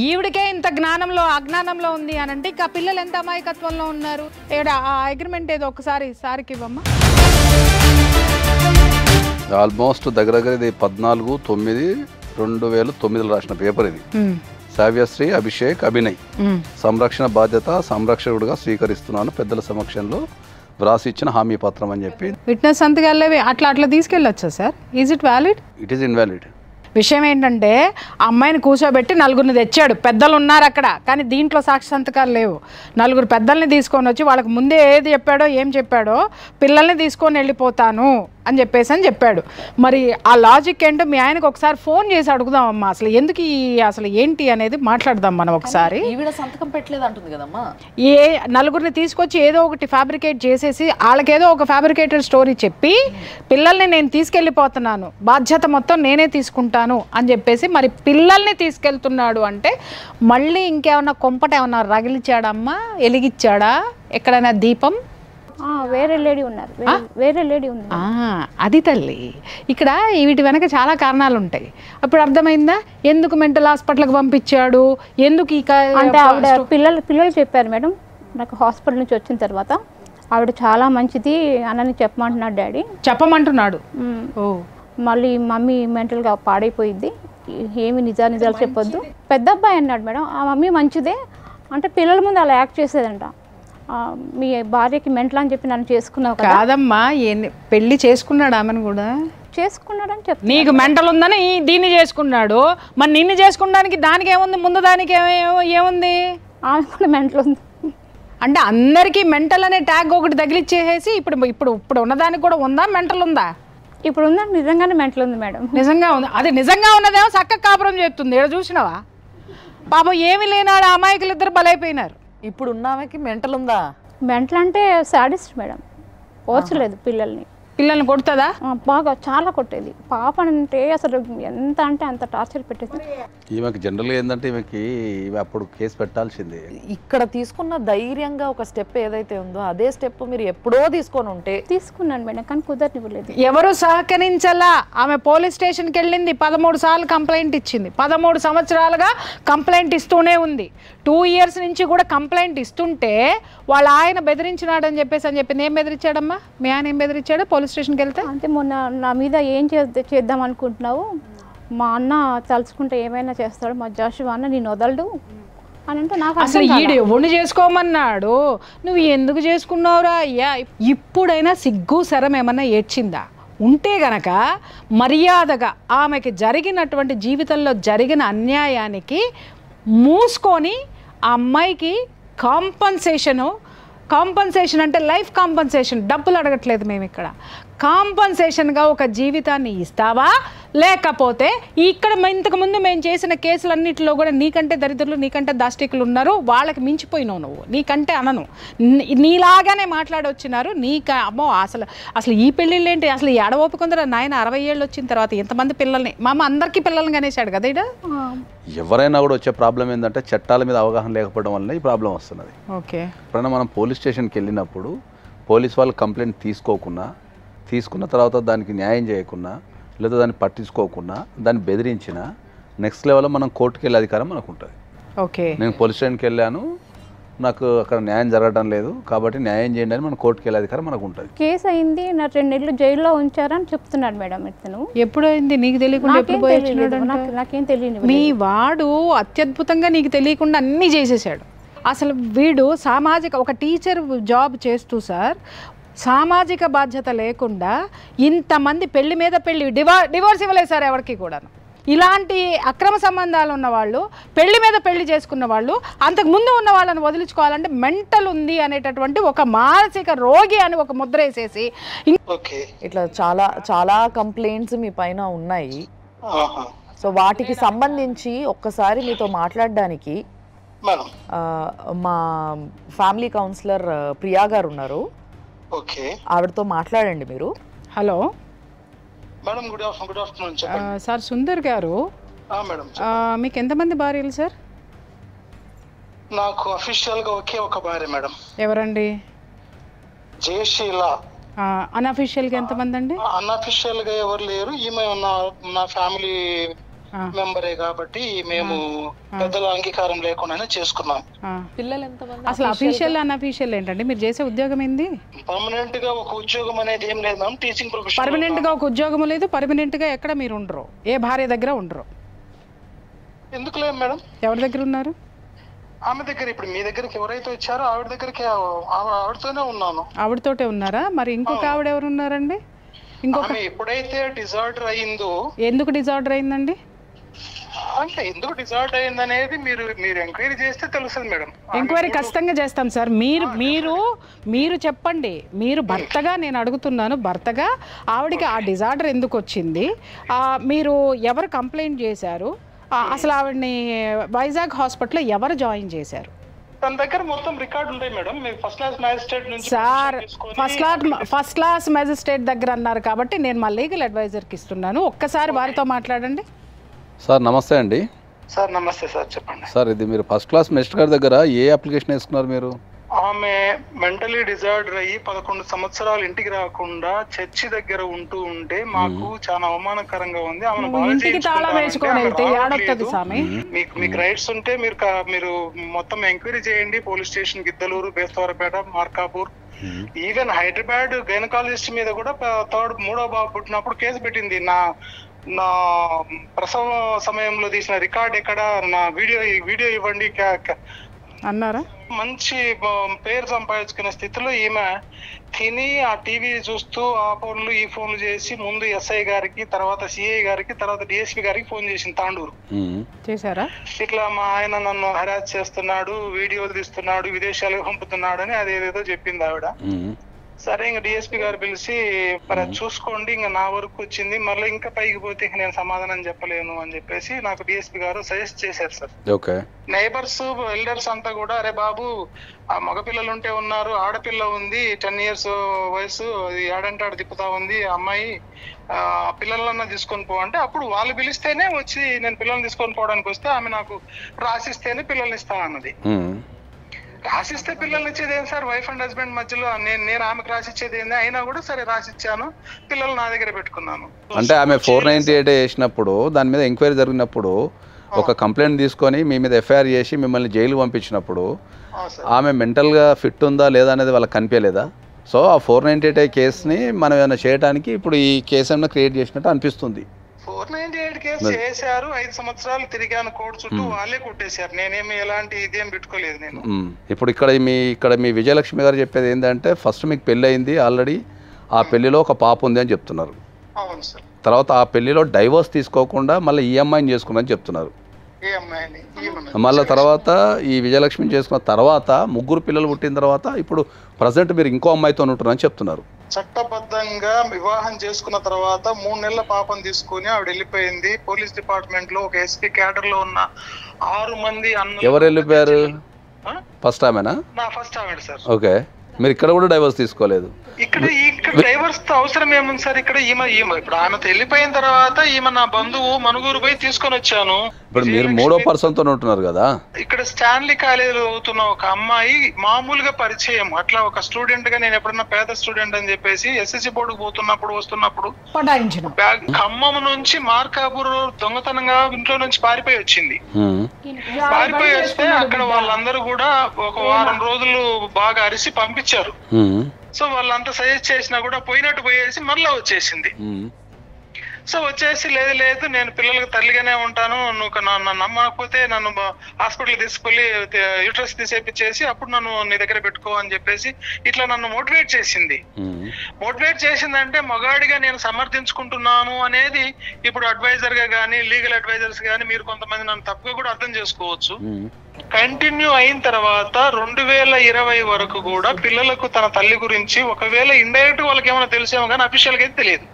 S4: ఈవిడికే ఇంత జ్ఞానంలో అజ్ఞానంలో ఉంది అని అంటే ఇక పిల్లలు ఎంత అమాయకత్వంలో ఉన్నారు. ఆ అగ్రిమెంట్ ఏదో ఒకసారి సార్కి ఇవ్వమ్మా.
S5: ఆల్మోస్ట్ దగ్గర ఇది 14/9/2009 రాసిన పేపర్ ఇది. సావ్యశ్రీ అభిషేక్ అభినయ్ సంరక్షణ బాధ్యత సంరక్షకుడిగా స్వీకరిస్తున్నాను పెద్దల సమక్షంలో వ్రాసి ఇచ్చిన హామీ పత్రం అని చెప్పి.
S4: విట్నెస్ సంతకాలు అట్లా తీసుకెళ్ళొచ్చా sir? Is it valid?
S5: It is invalid.
S4: విషయం ఏంటంటే ఆ అమ్మాయిని కూర్చోబెట్టి 4 తెచ్చాడు. పెద్దలు ఉన్నారు అక్కడ, కానీ దీంట్లో సాక్షి సంతకాలు లేవు. 4 పెద్దల్ని తీసుకొని వచ్చి వాళ్ళకి ముందే ఏది చెప్పాడో ఏం చెప్పాడో, పిల్లల్ని తీసుకొని వెళ్ళిపోతాను అని చెప్పాడు. మరి ఆ లాజిక్ ఏంటో మీ ఆయనకు ఒకసారి ఫోన్ చేసి అడుగుదామమ్మా, అసలు ఎందుకు అసలు ఏంటి అనేది మాట్లాడదాం మనం ఒకసారి.
S2: ఈవిడ సంతకం పెట్టలేదు అంటుంది కదమ్మా.
S4: నలుగురిని తీసుకొచ్చి ఏదో ఒకటి ఫ్యాబ్రికేట్ చేసేసి వాళ్ళకేదో ఒక ఫ్యాబ్రికేటెడ్ స్టోరీ చెప్పి పిల్లల్ని నేను తీసుకెళ్ళిపోతున్నాను, బాధ్యత మొత్తం నేనే తీసుకుంటాను అని చెప్పేసి మరి పిల్లల్ని తీసుకెళ్తున్నాడు అంటే మళ్ళీ ఇంకేమన్నా కొంపట ఏమన్నా రగిలిచ్చాడమ్మా, ఎలిగిచ్చాడా ఎక్కడైనా దీపం?
S3: వేరే లేడీ ఉన్నారు, వేరే లేడీ ఉంది.
S4: అది తల్లి, ఇక్కడ వీటి వెనక చాలా కారణాలు ఉంటాయి. అప్పుడు అర్థమైందా ఎందుకు మెంటల్ హాస్పిటల్కి పంపించాడు, ఎందుకు
S3: అంటే ఆవిడ పిల్లలు చెప్పారు మేడం, నాకు హాస్పిటల్ నుంచి వచ్చిన తర్వాత ఆవిడ చాలా మంచిది అని చెప్పమంటున్నాడు డాడీ.
S4: చెప్పమంటున్నాడు.
S3: మళ్ళీ మమ్మీ మెంటల్గా పాడైపోయింది, ఏమి నిజాలు చెప్పొద్దు. పెద్ద అబ్బాయి అన్నాడు మేడం, ఆ మమ్మీ మంచిదే అంటే పిల్లల ముందు అలా యాక్ట్ చేసేదంట. మీ భార్యకి మెంటల్ అని చెప్పి నన్ను చేసుకున్నావు
S4: కాదమ్మా, పెళ్లి చేసుకున్నాడు ఆమెను కూడా
S3: చేసుకున్నాడని చెప్పి.
S4: నీకు మెంటల్ ఉందని దీన్ని చేసుకున్నాడు, మరి నిన్ను చేసుకున్నానికి దానికి ఏముంది, ముందు దానికి ఏముంది?
S3: ఆమె కూడా మెంటల్ ఉంది
S4: అంటే అందరికీ మెంటల్ అనే ట్యాగ్ ఒకటి తగిలిచ్చేసేసి ఇప్పుడు ఉన్నదానికి కూడా ఉందా మెంటల్ ఉందా?
S3: ఇప్పుడు ఉందంటే నిజంగానే మెంటల్ ఉంది మేడం.
S4: నిజంగా ఉంది. అది నిజంగా ఉన్నదేమో చక్కగా కాపురం చేస్తుంది. ఇక్కడ చూసినావా పాపం, ఏమి లేనాడు అమాయకులు ఇద్దరు బలైపోయినారు.
S2: ఇప్పుడు ఉన్నామెకి మెంటల్ ఉందా?
S3: మెంటల్ అంటే సాడిస్ట్ మేడం, పోర్చలేదు పిల్లల్ని
S4: కొడుతుందా?
S3: బాగా చాలా కొట్టేది. పాప అంటే అసలు ఎంత అంటే అంత టార్చర్ పెట్టేది.
S5: ఈమెకి జనరల్గా ఏంటంటే ఈమెకి అప్పుడు కేసు పెట్టాల్సిందే.
S2: ఇక్కడ తీసుకున్న ధైర్యంగా ఒక స్టెప్ ఏదైతే ఉందో అదే స్టెప్ మీరు ఎప్పుడో తీసుకొని ఉంటే.
S3: తీసుకున్నాను మేడం, కానీ కుదరనివ్వలేదు.
S4: ఎవరు సహకరించలా. ఆమె పోలీస్ స్టేషన్కి వెళ్ళింది, 13 సార్లు కంప్లైంట్ ఇచ్చింది, 13 సంవత్సరాలుగా కంప్లైంట్ ఇస్తూనే ఉంది. 2 years నుంచి కూడా కంప్లైంట్ ఇస్తుంటే వాళ్ళ ఆయన బెదిరించినాడని చెప్పింది. ఏం బెదిరించాడమ్మా మీ ఆయన? ఏం బెదిరించాడు పోలీస్ స్టేషన్కి వెళ్తే?
S3: అంటే మొన్న నా మీద ఏం చేద్దాం అనుకుంటున్నావు, మా అన్న తలుచుకుంటే ఏమైనా చేస్తాడు, మా జాషువా అన్న నేను వదలడు అని అంటే నాకు
S4: అసలు ఈడు ఎవరిని చేసుకోమన్నాడు, నువ్వు ఎందుకు చేసుకున్నావురా అయ్యా? ఇప్పుడైనా సిగ్గు శరం ఏమన్నా ఏడ్చిందా? ఉంటే గనక మర్యాదగా ఆమెకి జరిగినటువంటి జీవితంలో జరిగిన అన్యాయానికి మూసుకొని ఆ అమ్మాయికి కాంపన్సేషన్ అంటే లైఫ్ కాంపన్సేషన్, డబ్బులు అడగట్లేదు మేము ఇక్కడ, కాంపన్సేషన్గా ఒక జీవితాన్ని ఇస్తావా? లేకపోతే ఇక్కడ ఇంతకుముందు మేము చేసిన కేసులన్నింటిలో కూడా నీకంటే దరిద్రులు, నీకంటే దాష్టికులు ఉన్నారు, వాళ్ళకి మించిపోయినావు నువ్వు, నీకంటే అనను, నీలాగానే మాట్లాడొచ్చినారు. అమ్మో అసలు ఈ పెళ్ళిళ్ళు ఏంటి, అసలు ఏడ ఓపికొందరు నాయన 60 ఏళ్ళు వచ్చిన తర్వాత ఎంతమంది పిల్లల్ని, మా అమ్మ అందరికీ పిల్లల్ని కనేసాడు కదా ఇడ.
S5: ఎవరైనా కూడా వచ్చే ప్రాబ్లం ఏంటంటే చట్టాల మీద అవగాహన లేకపోవడం వల్ల ఈ ప్రాబ్లం వస్తున్నది.
S4: ఓకే,
S5: ఎప్పుడైనా మనం పోలీస్ స్టేషన్కి వెళ్ళినప్పుడు పోలీస్ వాళ్ళు కంప్లైంట్ తీసుకున్న తర్వాత దానికి న్యాయం చేయకుండా లేదా దాన్ని పట్టించుకోకుండా దాన్ని బెదిరించిన నెక్స్ట్ లెవెల్లో మనం కోర్టుకి వెళ్ళే అధికారం మనకు ఉంటుంది.
S4: ఓకే, నేను
S5: పోలీస్ స్టేషన్కి వెళ్ళాను, నాకు అక్కడ న్యాయం జరగడం లేదు కాబట్టి న్యాయం చేయండి అని మనం కోర్టుకి వెళ్ళే అధికారం మనకు ఉంటుంది.
S3: కేసు అయింది, నా 2 నెలలు జైల్లో ఉంచారని చెప్తున్నాడు మేడం. ఇతను
S4: ఎప్పుడు అయింది నీకు తెలియకుండా?
S3: నాకేం తెలియదు.
S4: మీ వాడు అత్యద్భుతంగా నీకు తెలియకుండా అన్నీ చేసేసాడు. అసలు వీడు ఒక టీచర్ జాబ్ చేస్తూ సార్ సామాజిక బాధ్యత లేకుండా ఇంతమంది పెళ్లి మీద పెళ్లి, డివోర్స్ ఇవ్వలేదు సార్ ఎవరికి కూడా. ఇలాంటి అక్రమ సంబంధాలు ఉన్న వాళ్ళు, పెళ్లి మీద పెళ్లి చేసుకున్న వాళ్ళు, అంతకు ముందు ఉన్న వాళ్ళని వదిలించుకోవాలంటే మెంటల్ ఉంది అనేటటువంటి ఒక మానసిక రోగి అని ఒక ముద్ర వేసేసి
S2: ఇట్లా చాలా కంప్లైంట్స్ మీ పైన ఉన్నాయి. సో వాటికి సంబంధించి ఒక్కసారి మీతో మాట్లాడడానికి మా ఫ్యామిలీ కౌన్సిలర్ ప్రియా గారు ఉన్నారు, ఆవిడతో మాట్లాడండి మీరు.
S4: Hello
S6: madam, good afternoon
S4: sir. Sundar గారు, మీకు ఎంతమంది భార్యలు సార్?
S6: నాకు అఫీషియల్ గా ఒక భార్య మేడం.
S4: ఎవరండి?
S6: జయశీల.
S4: అన్అఫీషియల్ గా ఎంతమంది అండి?
S6: అన్అఫీషియల్ గా ఎవరు లేరు, ఈమె నా ఫ్యామిలీ మెంబరే కాబట్టి మేము పెద్దల అంగీకారం లేకుండానే చేసుకున్నాం.
S2: పిల్లలు ఎంతమంది?
S4: అసలు అఫీషియల్ అన్అఫీషియల్ ఏంటండి? మీరు చేసే ఉద్యోగం ఏంది?
S6: పర్మనెంట్ గా ఒక ఉద్యోగం అనేది ఏం లేదు మ్యామ్, టీచింగ్ ప్రొఫెషన్.
S4: పర్మనెంట్ గా ఒక ఉద్యోగం లేదు, పర్మనెంట్ గా ఎక్కడ మీరు ఉండరు, ఏ భార్య దగ్గర ఉండరు.
S6: ఎందుకు లేదు మేడం?
S4: ఎవరి దగ్గర ఉన్నారు?
S6: ఆమె దగ్గర. ఇప్పుడు మీ దగ్గరికి ఎవరైతే వచ్చారో ఆవిడ దగ్గరికి ఆవిడతోనే ఉన్నాను.
S4: ఆవిడతోటే ఉన్నారా? మరి ఇంకొక ఆవిడ ఎవరు ఉన్నారండి? ఇంకొక
S6: ఎప్పుడైతే డిజార్డర్ అయిందో.
S4: ఎందుకు డిజార్డర్ అయిందండి?
S6: అంటే ఎందుకు డిజార్ట్ అయింది అనేది మీరు ఎంక్వైరీ చేస్తే తెలుస్తుంది మేడం.
S4: ఎంక్వైరీ ఖచ్చితంగా చేస్తాం సార్. మీరు చెప్పండి. మీరు భర్తగా నేను అడుగుతున్నాను, భర్తగా ఆవిడకి ఆ డిజార్డర్ ఎందుకు వచ్చింది, మీరు ఎవరు కంప్లైంట్ చేశారు, అసలు ఆవిడని వైజాగ్ హాస్పిటల్లో ఎవరు జాయిన్ చేశారు?
S6: తన దగ్గర మొత్తం రికార్డు ఉంటాయి మేడం. మీరు ఫస్ట్ క్లాస్ మ్యాజిస్ట్రేట్ నుంచి
S4: సార్ ఫస్ట్ క్లాస్ మ్యాజిస్ట్రేట్ దగ్గర అన్నారు కాబట్టి నేను మా లీగల్ అడ్వైజర్కి ఇస్తున్నాను, ఒక్కసారి వారితో మాట్లాడండి.
S5: సార్ నమస్తే అండి.
S6: సార్ నమస్తే సార్, చెప్పండి
S5: సార్. ఇది మీరు ఫస్ట్ క్లాస్ మెజిస్ట్రేట్ గారి దగ్గర ఏ అప్లికేషన్ వేసుకున్నారు మీరు?
S6: ఆమె మెంటలీ డిజార్డర్ అయ్యి 11 సంవత్సరాలు ఇంటికి రాకుండా చర్చి దగ్గర ఉంటూ ఉంటే మాకు చాలా అవమానకరంగా ఉంది. మీకు రైట్స్ ఉంటే మీరు మొత్తం ఎంక్వైరీ చేయండి. Police station Giddalur, Bestavaripeta, Markapur, even Hyderabad gynaecologist మీద కూడా మూడో బాబు పుట్టినప్పుడు కేసు పెట్టింది. నా ప్రసవ సమయంలో తీసిన రికార్డ్ ఎక్కడ, నా వీడియో ఇవ్వండి
S4: అన్నారా?
S6: మంచి పేరు సంపాదించుకునే స్థితిలో ఈమె తిని ఆ టీవీ చూస్తూ ఆ ఫోన్లు ఈ ఫోన్లు చేసి ముందు ఎస్ఐ గారికి, తర్వాత సిఐ గారికి, తర్వాత డిఎస్పీ గారికి ఫోన్ చేసింది తాండూరు.
S4: చేశారా? ఇట్లా
S6: మా ఆయన నన్ను హెరాస్ చేస్తున్నాడు, వీడియోలు తీస్తున్నాడు, విదేశాలకు పంపుతున్నాడు అని అదేదేదో చెప్పింది ఆవిడ. సరే ఇంకా డిఎస్పీ గారు పిలిచి మరి చూసుకోండి, ఇంకా నా వరకు వచ్చింది, మళ్ళీ ఇంకా పైకి పోతే నేను సమాధానం చెప్పలేను అని చెప్పేసి నాకు డిఎస్పీ గారు సజెస్ట్ చేశారు సార్. నైబర్స్, ఎల్డర్స్ అంతా కూడా అరే బాబు ఆ మగపిల్లలు ఉంటే ఉన్నారు, ఆడపిల్ల ఉంది 10 years వయసు, అది ఆడంటే ఆడ తిప్పుతా ఉంది అమ్మాయి, పిల్లలన్నా తీసుకొని పో అంటే అప్పుడు వాళ్ళు పిలిస్తేనే వచ్చి నేను పిల్లల్ని తీసుకొని పోవడానికి వస్తే ఆమె నాకు రాసిస్తేనే పిల్లల్ని ఇస్తా అన్నది. రాసిస్తే పిల్లల్ని ఇచ్చేది ఏం సార్, వైఫ్ అండ్ హస్బెండ్ మధ్యలో నేను ఆమెకు రాసిచ్చేది ఏంది, అయినా కూడా సరే రాసిచ్చాను, పిల్లలు నా దగ్గర పెట్టుకున్నాను.
S5: అంటే ఆమె 498 వేసినప్పుడు దాని మీద ఎంక్వైరీ జరిగినప్పుడు ఒక కంప్లైంట్ తీసుకొని మీ మీద ఎఫ్ఐఆర్ చేసి మిమ్మల్ని జైలు పంపించినప్పుడు ఆమె మెంటల్గా ఫిట్ ఉందా లేదా అనేది వాళ్ళకి కనిపించలేదా? సో ఆ 498 కేసుని మనం ఏమైనా చేయడానికి ఇప్పుడు ఈ కేసు ఏమైనా క్రియేట్ చేసినట్టు అనిపిస్తుంది.
S6: 498 కేసు చేశారు, 5 సంవత్సరాలు తిరిగాను కోర్టు చుట్టూ, వాళ్ళే కొట్టేశారు, నేనేమి ఎలాంటి ఇదేం పెట్టుకోలేదు నేను.
S5: ఇప్పుడు ఇక్కడ మీ విజయలక్ష్మి గారు చెప్పేది ఏంటంటే ఫస్ట్ మీకు పెళ్ళి అయింది ఆల్రెడీ, ఆ పెళ్లిలో ఒక పాప ఉంది అని చెప్తున్నారు.
S6: అవును సార్.
S5: తర్వాత ఆ పెళ్లిలో డైవోర్స్ తీసుకోకుండా మళ్ళీ ఈ అమ్మాయిని చేసుకున్నారని చెప్తున్నారు. మళ్ళీ తర్వాత ఈ విజయలక్ష్మిని చేసుకున్న తర్వాత 3 పిల్లలు పుట్టిన తర్వాత ఇప్పుడు ప్రజెంట్ మీరు ఇంకో అమ్మాయితో ఉంటున్నారని చెప్తున్నారు.
S6: చట్టబద్ధంగా వివాహం చేసుకున్న తర్వాత 3 నెలల పాపను తీసుకుని ఆవిడ వెళ్ళిపోయింది. పోలీస్ డిపార్ట్మెంట్ లో ఒక ఎస్పీ క్యాడర్ లో ఉన్న 6 మంది
S5: ఎవరు వెళ్ళిపోయారు? ఫస్ట్ ఆమెనా?
S6: నా ఫస్ట్ ఆవిడ సార్.
S5: ఓకే, మీరు ఇక్కడ కూడా డైవర్స్ తీసుకోలేదు.
S6: ఇక్కడ డైవర్స్ తో అవసరం ఏముంది సార్? ఇక్కడ ఈమె ఇప్పుడు ఆమెతో వెళ్ళిపోయిన తర్వాత ఈమె నా బంధువు మనుగురు పోయి తీసుకొని వచ్చాను.
S5: ఇప్పుడు మీరు 3వ పర్సన్ తో ఉంటున్నారు కదా.
S6: ఇక్కడ స్టాన్లీ కాలేజీలో అవుతున్న ఒక అమ్మాయి మామూలుగా పరిచయం, అట్లా ఒక స్టూడెంట్ గా నేను ఎప్పుడన్నా పేద స్టూడెంట్ అని చెప్పేసి ఎస్ఎస్సి బోర్డుకు వస్తున్నప్పుడు ఖమ్మం నుంచి మార్కాపూర్ దొంగతనంగా ఇంట్లో నుంచి పారిపోయి వచ్చింది. పారిపోయి వస్తే అక్కడ వాళ్ళందరూ కూడా ఒక వారం రోజులు బాగా అరిసి పంపించారు. సో వాళ్ళంతా సజెస్ట్ చేసినా కూడా పోయినట్టు పోయేసి మళ్ళా వచ్చేసింది. సో వచ్చేసి లేదు నేను పిల్లలకు తల్లిగానే ఉంటాను, నువ్వు నన్ను నమ్మకపోతే నన్ను హాస్పిటల్ తీసుకెళ్ళి యూట్రస్ తీసేపించేసి అప్పుడు నన్ను నీ దగ్గర పెట్టుకో అని చెప్పేసి ఇట్లా నన్ను మోటివేట్ చేసింది. మోటివేట్ చేసిందంటే మగాడిగా నేను సమర్థించుకుంటున్నాను అనేది ఇప్పుడు అడ్వైజర్ గా కానీ లీగల్ అడ్వైజర్స్ కానీ మీరు కొంతమంది నన్ను తప్పుగా కూడా అర్థం చేసుకోవచ్చు. కంటిన్యూ అయిన తర్వాత 2020 వరకు కూడా పిల్లలకు తన తల్లి గురించి ఒకవేళ ఇండైరెక్ట్ వాళ్ళకి ఏమైనా తెలిసేమో కానీ అఫీషియల్ గా అయితే తెలియదు.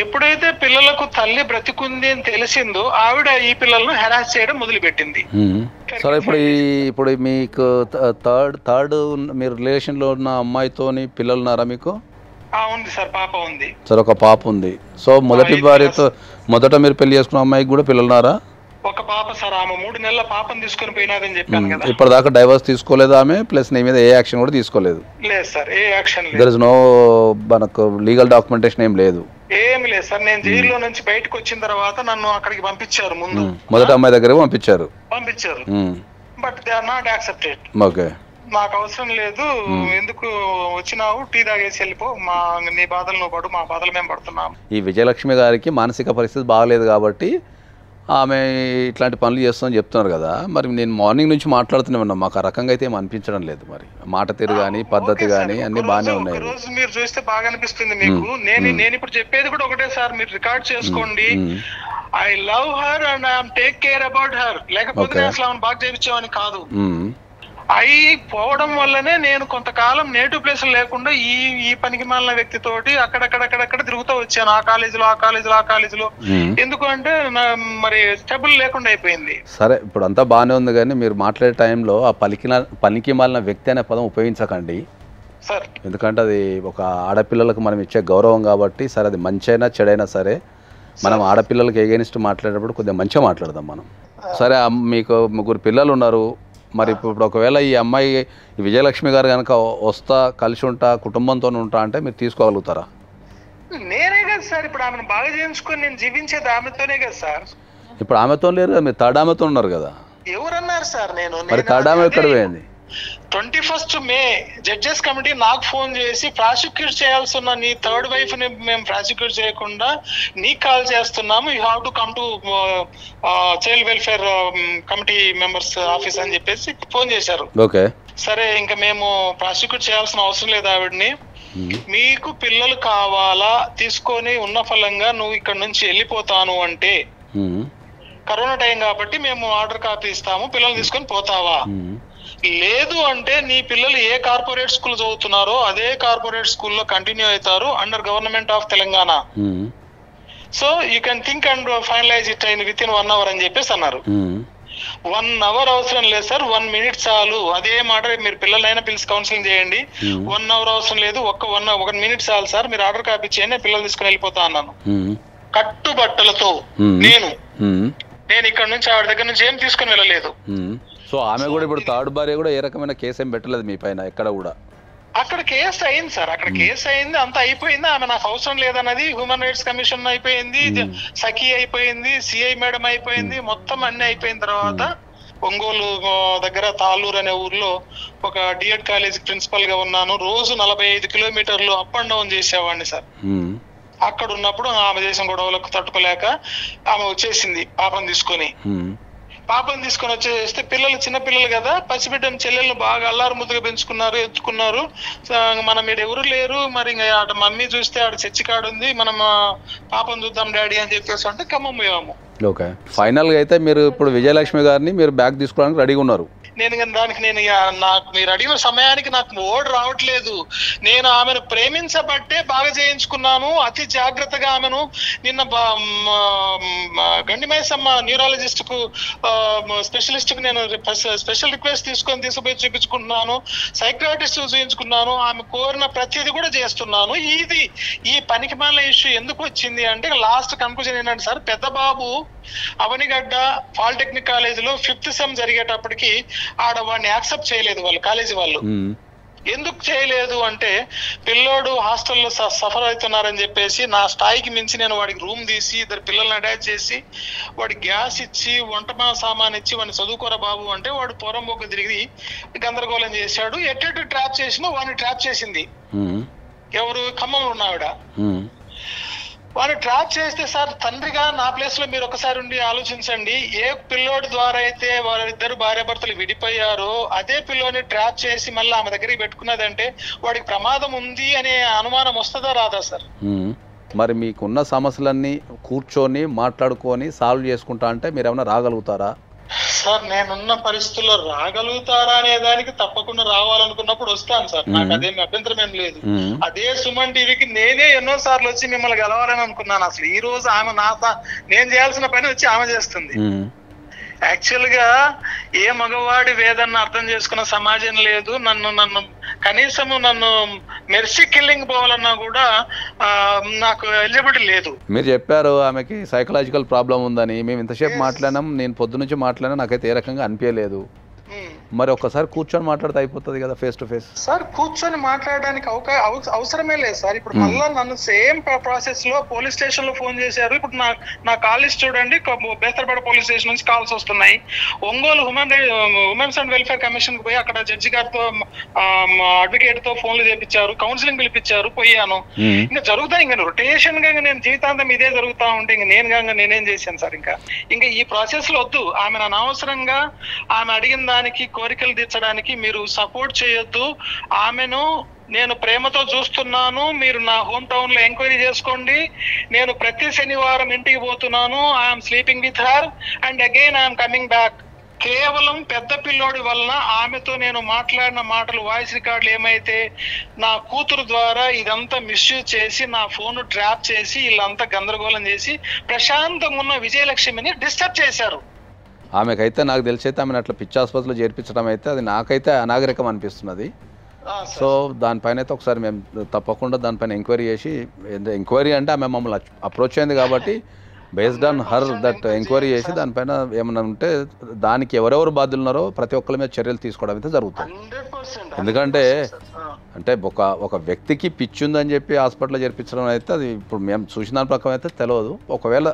S6: ఎప్పుడైతే పిల్లలకు తల్లి బ్రతికుంది అని తెలిసిందో ఆవిడ ఈ పిల్లలను హెరాస్ చేయడం మొదలుపెట్టింది.
S5: సరే, ఇప్పుడు మీకు థర్డ్ మీరు రిలేషన్ లో ఉన్న అమ్మాయితోని పిల్లలు ఉన్నారా మీకు?
S6: ఉంది సార్, పాప ఉంది.
S5: సరే, ఒక పాప ఉంది. సో మొదటి భార్యతో మొదట మీరు పెళ్లి చేసుకున్న అమ్మాయికి కూడా పిల్లలు ఉన్నారా?
S6: ఒక పాప సార్, ఆమె 3 నెలల పాపను తీసుకుని పోయినాదని చెప్పాను కదా.
S5: ఇప్పటిదాకా డైవర్స్ తీసుకోలేదు ఆమె, ప్లస్ నీ మీద ఏ యాక్షన్ కూడా తీసుకోలేదు?
S6: లేదు సార్, ఏ యాక్షన్ లేదు.
S5: దేర్ ఇస్ నో మనకు లీగల్ డాక్యుమెంటేషన్ ఏం లేదు?
S6: ఏమి లేదు సార్. నేను జైల్లో నుంచి బయటకు వచ్చిన తర్వాత నన్ను అక్కడికి పంపించారు. ముందు
S5: మొదటి అమ్మాయి దగ్గర పంపించారు.
S6: But they are not accepted.
S5: Okay,
S6: నాకు అవసరం లేదు, ఎందుకు వచ్చినావు, టీ తాగేసి వెళ్ళిపో, నీ బాధలు నువ్వు పడు, మా బాధలు మేము పడుతున్నాం.
S5: ఈ విజయలక్ష్మి గారికి మానసిక పరిస్థితి బాగలేదు కాబట్టి ఆమె ఇట్లాంటి పనులు చేస్తుందని చెప్తున్నారు కదా, మరి నేను మార్నింగ్ నుంచి మాట్లాడుతూనే ఉన్నా, మాకు ఆ రకంగా అయితే ఏం అనిపించడం లేదు. మరి మాట తీరు కానీ పద్ధతి కానీ అన్ని బాగానే ఉన్నాయి.
S6: రోజు మీరు చూస్తే బాగా అనిపిస్తుంది మీకు. నేను ఇప్పుడు చెప్పేది కూడా ఒకటే సార్, మీరు రికార్డ్ చేసుకోండి. I love her and I'm take care about her. లేకపోతే అసలు ఆమెను బాగా చేయించామని కాదు. అయి పోవడం వల్లనే నేను కొంతకాలం నేటివ్ ప్లేస్ లేకుండా ఈ పనికి మాలిన వ్యక్తితోటి అక్కడక్కడ తిరుగుతూ వచ్చాను. ఆ కాలేజీలో ఎందుకు అంటే మరి స్టెబుల్ లేకుండా అయిపోయింది.
S5: సరే, ఇప్పుడు అంతా బాగానే ఉంది, కానీ మీరు మాట్లాడే టైంలో ఆ పనికి మాలిన వ్యక్తి అనే పదం ఉపయోగించకండి
S6: సార్.
S5: ఎందుకంటే అది ఒక ఆడపిల్లలకు మనం ఇచ్చే గౌరవం కాబట్టి. సరే, అది మంచైనా చెడైనా సరే మనం ఆడపిల్లలకి ఎగెనిస్ట్ మాట్లాడేటప్పుడు కొద్దిగా మంచిగా మాట్లాడదాం మనం. సరే, మీకు 3 పిల్లలు ఉన్నారు. మరి ఇప్పుడు ఒకవేళ ఈ అమ్మాయి విజయలక్ష్మి గారు కనుక వస్తా కలిసి ఉంటా కుటుంబంతో ఉంటా అంటే మీరు తీసుకోగలుగుతారా?
S6: నేనే కదా సార్ ఇప్పుడు ఆమెను బాగా చేయించుకొని నేను జీవించేది ఆమెతోనే కదా సార్.
S5: ఇప్పుడు ఆమెతో లేరు కదా, మీరు థర్డ్ ఆమెతో ఉన్నారు కదా.
S6: ఎవరన్నారు సార్?
S5: మరి థర్డ్ ఆమె ఎక్కడ పోయింది?
S6: 21 మే జడ్జెస్ కమిటీ నాకు ఫోన్ చేసి ప్రాసిక్యూట్ చేయాల్సి ఉన్న నీ థర్డ్ వైఫ్ ని మేము ప్రాసిక్యూట్ చేయకుండా నీకు కాల్ చేస్తున్నాము, you have to come to child welfare committee members office అని చెప్పేసి ఫోన్ చేశారు.
S5: ఓకే,
S6: సరే ఇంకా మేము ప్రాసిక్యూట్ చేయాల్సిన అవసరం లేదు ఆవిడని. మీకు పిల్లలు కావాలా తీసుకొని ఉన్న ఫలంగా నువ్వు ఇక్కడ నుంచి వెళ్ళిపోతాను అంటే కరోనా టైం కాబట్టి మేము ఆర్డర్ కాపీ ఇస్తాము, పిల్లలు తీసుకొని పోతావా? లేదు అంటే నీ పిల్లలు ఏ కార్పొరేట్ స్కూల్ చదువుతున్నారో అదే కార్పొరేట్ స్కూల్లో కంటిన్యూ అవుతారు under government of Telangana. So you can think and finalise it within 1 hour అని చెప్పేసి అన్నారు. 1 hour అవసరం లేదు సార్, 1 minute చాలు. అదే మాట మీరు పిల్లలైనా పిలిచి కౌన్సిలింగ్ చేయండి. 1 hour అవసరం లేదు, 1 minute చాలు సార్, మీరు ఆర్డర్ కాపీ చేయండి, పిల్లలు తీసుకుని వెళ్ళిపోతా అన్నాను. కట్టుబట్టలతో నేను ఇక్కడ నుంచి ఆవిడ దగ్గర నుంచి ఏం తీసుకుని వెళ్ళలేదు.
S5: సో ఆమె కూడా ఇప్పుడు థర్డ్ భార్య కూడా ఏ రకమైన కేసు ఏం పెట్టలేదు మీ పైన ఎక్కడ కూడా?
S6: అక్కడ కేసు అయింది సార్, అక్కడ కేసు అయింది, అంత అయిపోయింది. ఆమె నాకు అవసరం లేదన్నది హ్యూమన్ రైట్స్ కమిషన్ అయిపోయింది, సఖీ అయిపోయింది, సిఐ మేడం అయిపోయింది, మొత్తం అన్ని అయిపోయిన తర్వాత ఒంగోలు దగ్గర తాళ్ళూరు అనే ఊర్లో ఒక డిఎడ్ కాలేజ్ ప్రిన్సిపల్ గా ఉన్నాను. రోజు 45 కిలోమీటర్లు అప్ అండ్ డౌన్ చేసేవాడిని సార్. అక్కడ ఉన్నప్పుడు ఆమె చేసిన గొడవలకు తట్టుకోలేక ఆమె వచ్చేసింది పాపను తీసుకొని. వచ్చేస్తే పిల్లలు చిన్న పిల్లలు కదా, పసిబిడ్డను చెల్లెళ్ళు బాగా అల్లారు ముద్దుగా పెంచుకున్నారు, ఎత్తుకున్నారు. మనం మీరు ఎవరు లేరు, మరి ఇంకా మమ్మీ చూస్తే ఆడ చర్చి కాడు ఉంది, మనం పాపను చూద్దాం డాడీ అని చెప్పేసి అంటే ఖమ్మం పోయాము.
S5: ఓకే, ఫైనల్ గా అయితే మీరు ఇప్పుడు విజయలక్ష్మి గారిని మీరు బ్యాగ్ తీసుకోవడానికి రెడీగా ఉన్నారు.
S6: దానికి నాకు మీరు అడిగిన సమయానికి నాకు ఓడి రావట్లేదు. నేను ఆమెను ప్రేమించబట్టే బాగా చేయించుకున్నాను, అతి జాగ్రత్తగా ఆమెను. నిన్న గండిమైసమ్మ న్యూరాలజిస్ట్ కు స్పెషలిస్ట్ కు నేను స్పెషల్ రిక్వెస్ట్ తీసుకుపోయి చూపించుకుంటున్నాను, సైక్రాటిస్ట్ చూపించుకున్నాను, ఆమె కోరిన ప్రతిదీ కూడా చేస్తున్నాను. ఈ పనికి మాలిన ఇష్యూ ఎందుకు వచ్చింది అంటే లాస్ట్ కన్క్లూజన్ ఏంటంటే సార్, పెద్ద బాబు అవనిగడ్డ పాలిటెక్నిక్ కాలేజీలో 5th సెమ్ జరిగేటప్పటికి వాడిని యాక్సెప్ట్ చేయలేదు వాళ్ళు, కాలేజీ వాళ్ళు. ఎందుకు చేయలేదు అంటే పిల్లోడు హాస్టల్లో సఫర్ అవుతున్నారని చెప్పేసి నా స్థాయికి మించి నేను వాడికి రూమ్ తీసి 2 పిల్లల్ని అటాచ్ చేసి వాడికి గ్యాస్ ఇచ్చి వంట సామాన్ ఇచ్చి వాడిని చదువుకోరా బాబు అంటే వాడు పొరంబోక తిరిగి గందరగోళం చేశాడు. ఎటు ట్రాప్ చేసినా వాడిని ట్రాప్ చేసింది ఎవరు? ఖమ్మంలో ఉన్నావిడ. వాడిని ట్రాప్ చేస్తే సార్, తండ్రిగా నా ప్లేస్ లో మీరు ఒకసారి ఉండి ఆలోచించండి. ఏ పిల్లోడి ద్వారా అయితే వారిద్దరు భార్యాభర్తలు విడిపోయారో అదే పిల్లోని ట్రాప్ చేసి మళ్ళీ ఆమె దగ్గరికి పెట్టుకున్నదంటే వాడికి ప్రమాదం ఉంది అనే అనుమానం వస్తుందా రాదా సార్?
S5: మరి మీకున్న సమస్యలన్నీ కూర్చొని మాట్లాడుకొని సాల్వ్ చేసుకుంటా అంటే మీరు ఏమైనా రాగలుగుతారా?
S6: సార్ నేనున్న పరిస్థితుల్లో రాగలుగుతారా అనే దానికి తప్పకుండా రావాలనుకున్నప్పుడు వస్తాను సార్, నాకు అదేమి అభ్యంతరం ఏం లేదు. అదే సుమన్ టీవీకి నేనే ఎన్నో సార్లు వచ్చి మిమ్మల్ని గెలవాలని అనుకున్నాను. అసలు ఈ రోజు ఆమె నేను చేయాల్సిన పని వచ్చి ఆమె చేస్తుంది. యాక్చువల్ గా ఏ మగవాడి వేదన్న అర్థం చేసుకున్న సమాజం లేదు. నన్ను కనీసము నన్ను మెర్సీ కిల్లింగ్ పోవాలన్నా కూడా నాకు ఎలిజిబిలిటీ లేదు.
S5: మీరు చెప్పారు ఆమెకి సైకలాజికల్ ప్రాబ్లం ఉందని. మేము ఇంతసేపు మాట్లాడినాం, నేను పొద్దు నుంచి మాట్లాడినా, నాకైతే ఏ రకంగా అనిపించలేదు. మరి ఒక్కసారి కూర్చొని మాట్లాడితే అయిపోతుంది కదా ఫేస్ టు ఫేస్.
S6: సార్ కూర్చొని మాట్లాడడానికి అవసరమే లేదు సార్. ఇప్పుడు మళ్ళీ నన్ను సేమ్ ప్రాసెస్ లో పోలీస్ స్టేషన్ లో ఫోన్ చేశారు. ఇప్పుడు నా కాలేజ్ చూడండి, బేస్తరపేట పోలీస్ స్టేషన్ నుంచి కాల్స్ వస్తున్నాయి. Ongole women's and welfare commission కి పోయి అక్కడ జడ్జి గారితో అడ్వకేట్ తో ఫోన్లు చేపించారు, కౌన్సిలింగ్ పిలిపించారు, పోయాను. ఇంకా జరుగుతాయి, ఇంకా రొటేషన్ గా నేను జీవితాంతం ఇదే జరుగుతా ఉంటే ఇంక నేనేం చేశాను సార్. ఇంకా ఈ ప్రాసెస్ లో వద్దు. ఆమె అనవసరంగా ఆమె అడిగిన దానికి కోరికలు తీర్చడానికి మీరు సపోర్ట్ చేయొద్దు. ఆమెను నేను ప్రేమతో చూస్తున్నాను, మీరు నా హోమ్ టౌన్ లో ఎంక్వైరీ చేసుకోండి. నేను ప్రతి శనివారం ఇంటికి పోతున్నాను. I'm sleeping with her and again I'm coming back. కేవలం పెద్ద పిల్లోడి వలన ఆమెతో నేను మాట్లాడిన మాటలు, వాయిస్ రికార్డులు ఏమైతే నా కూతురు ద్వారా ఇదంతా మిస్యూజ్ చేసి నా ఫోన్ ట్రాప్ చేసి వీళ్ళంతా గందరగోళం చేసి ప్రశాంతంగా ఉన్న విజయలక్ష్మిని డిస్టర్బ్ చేశారు.
S5: ఆమెకైతే నాకు తెలిసి అయితే ఆమెను అట్లా పిచ్చి ఆసుపత్రిలో చేర్పించడం అయితే అది నాకైతే అనాగరికం అనిపిస్తున్నది. సో దానిపైన అయితే ఒకసారి మేము తప్పకుండా దానిపైన ఎంక్వైరీ చేసి, ఎంక్వైరీ అంటే ఆమె మమ్మల్ని అప్రోచ్ అయింది కాబట్టి based on her that enquiry చేసి దానిపైన ఏమన్నా ఉంటే దానికి ఎవరెవరు బాధ్యులు ఉన్నారో ప్రతి ఒక్కరి మీద చర్యలు తీసుకోవడం అయితే జరుగుతుంది. ఎందుకంటే అంటే ఒక వ్యక్తికి పిచ్చి ఉందని చెప్పి హాస్పిటల్లో చేర్పించడం అయితే అది ఇప్పుడు మేము చూసిన దాని ప్రకారం అయితే తెలియదు. ఒకవేళ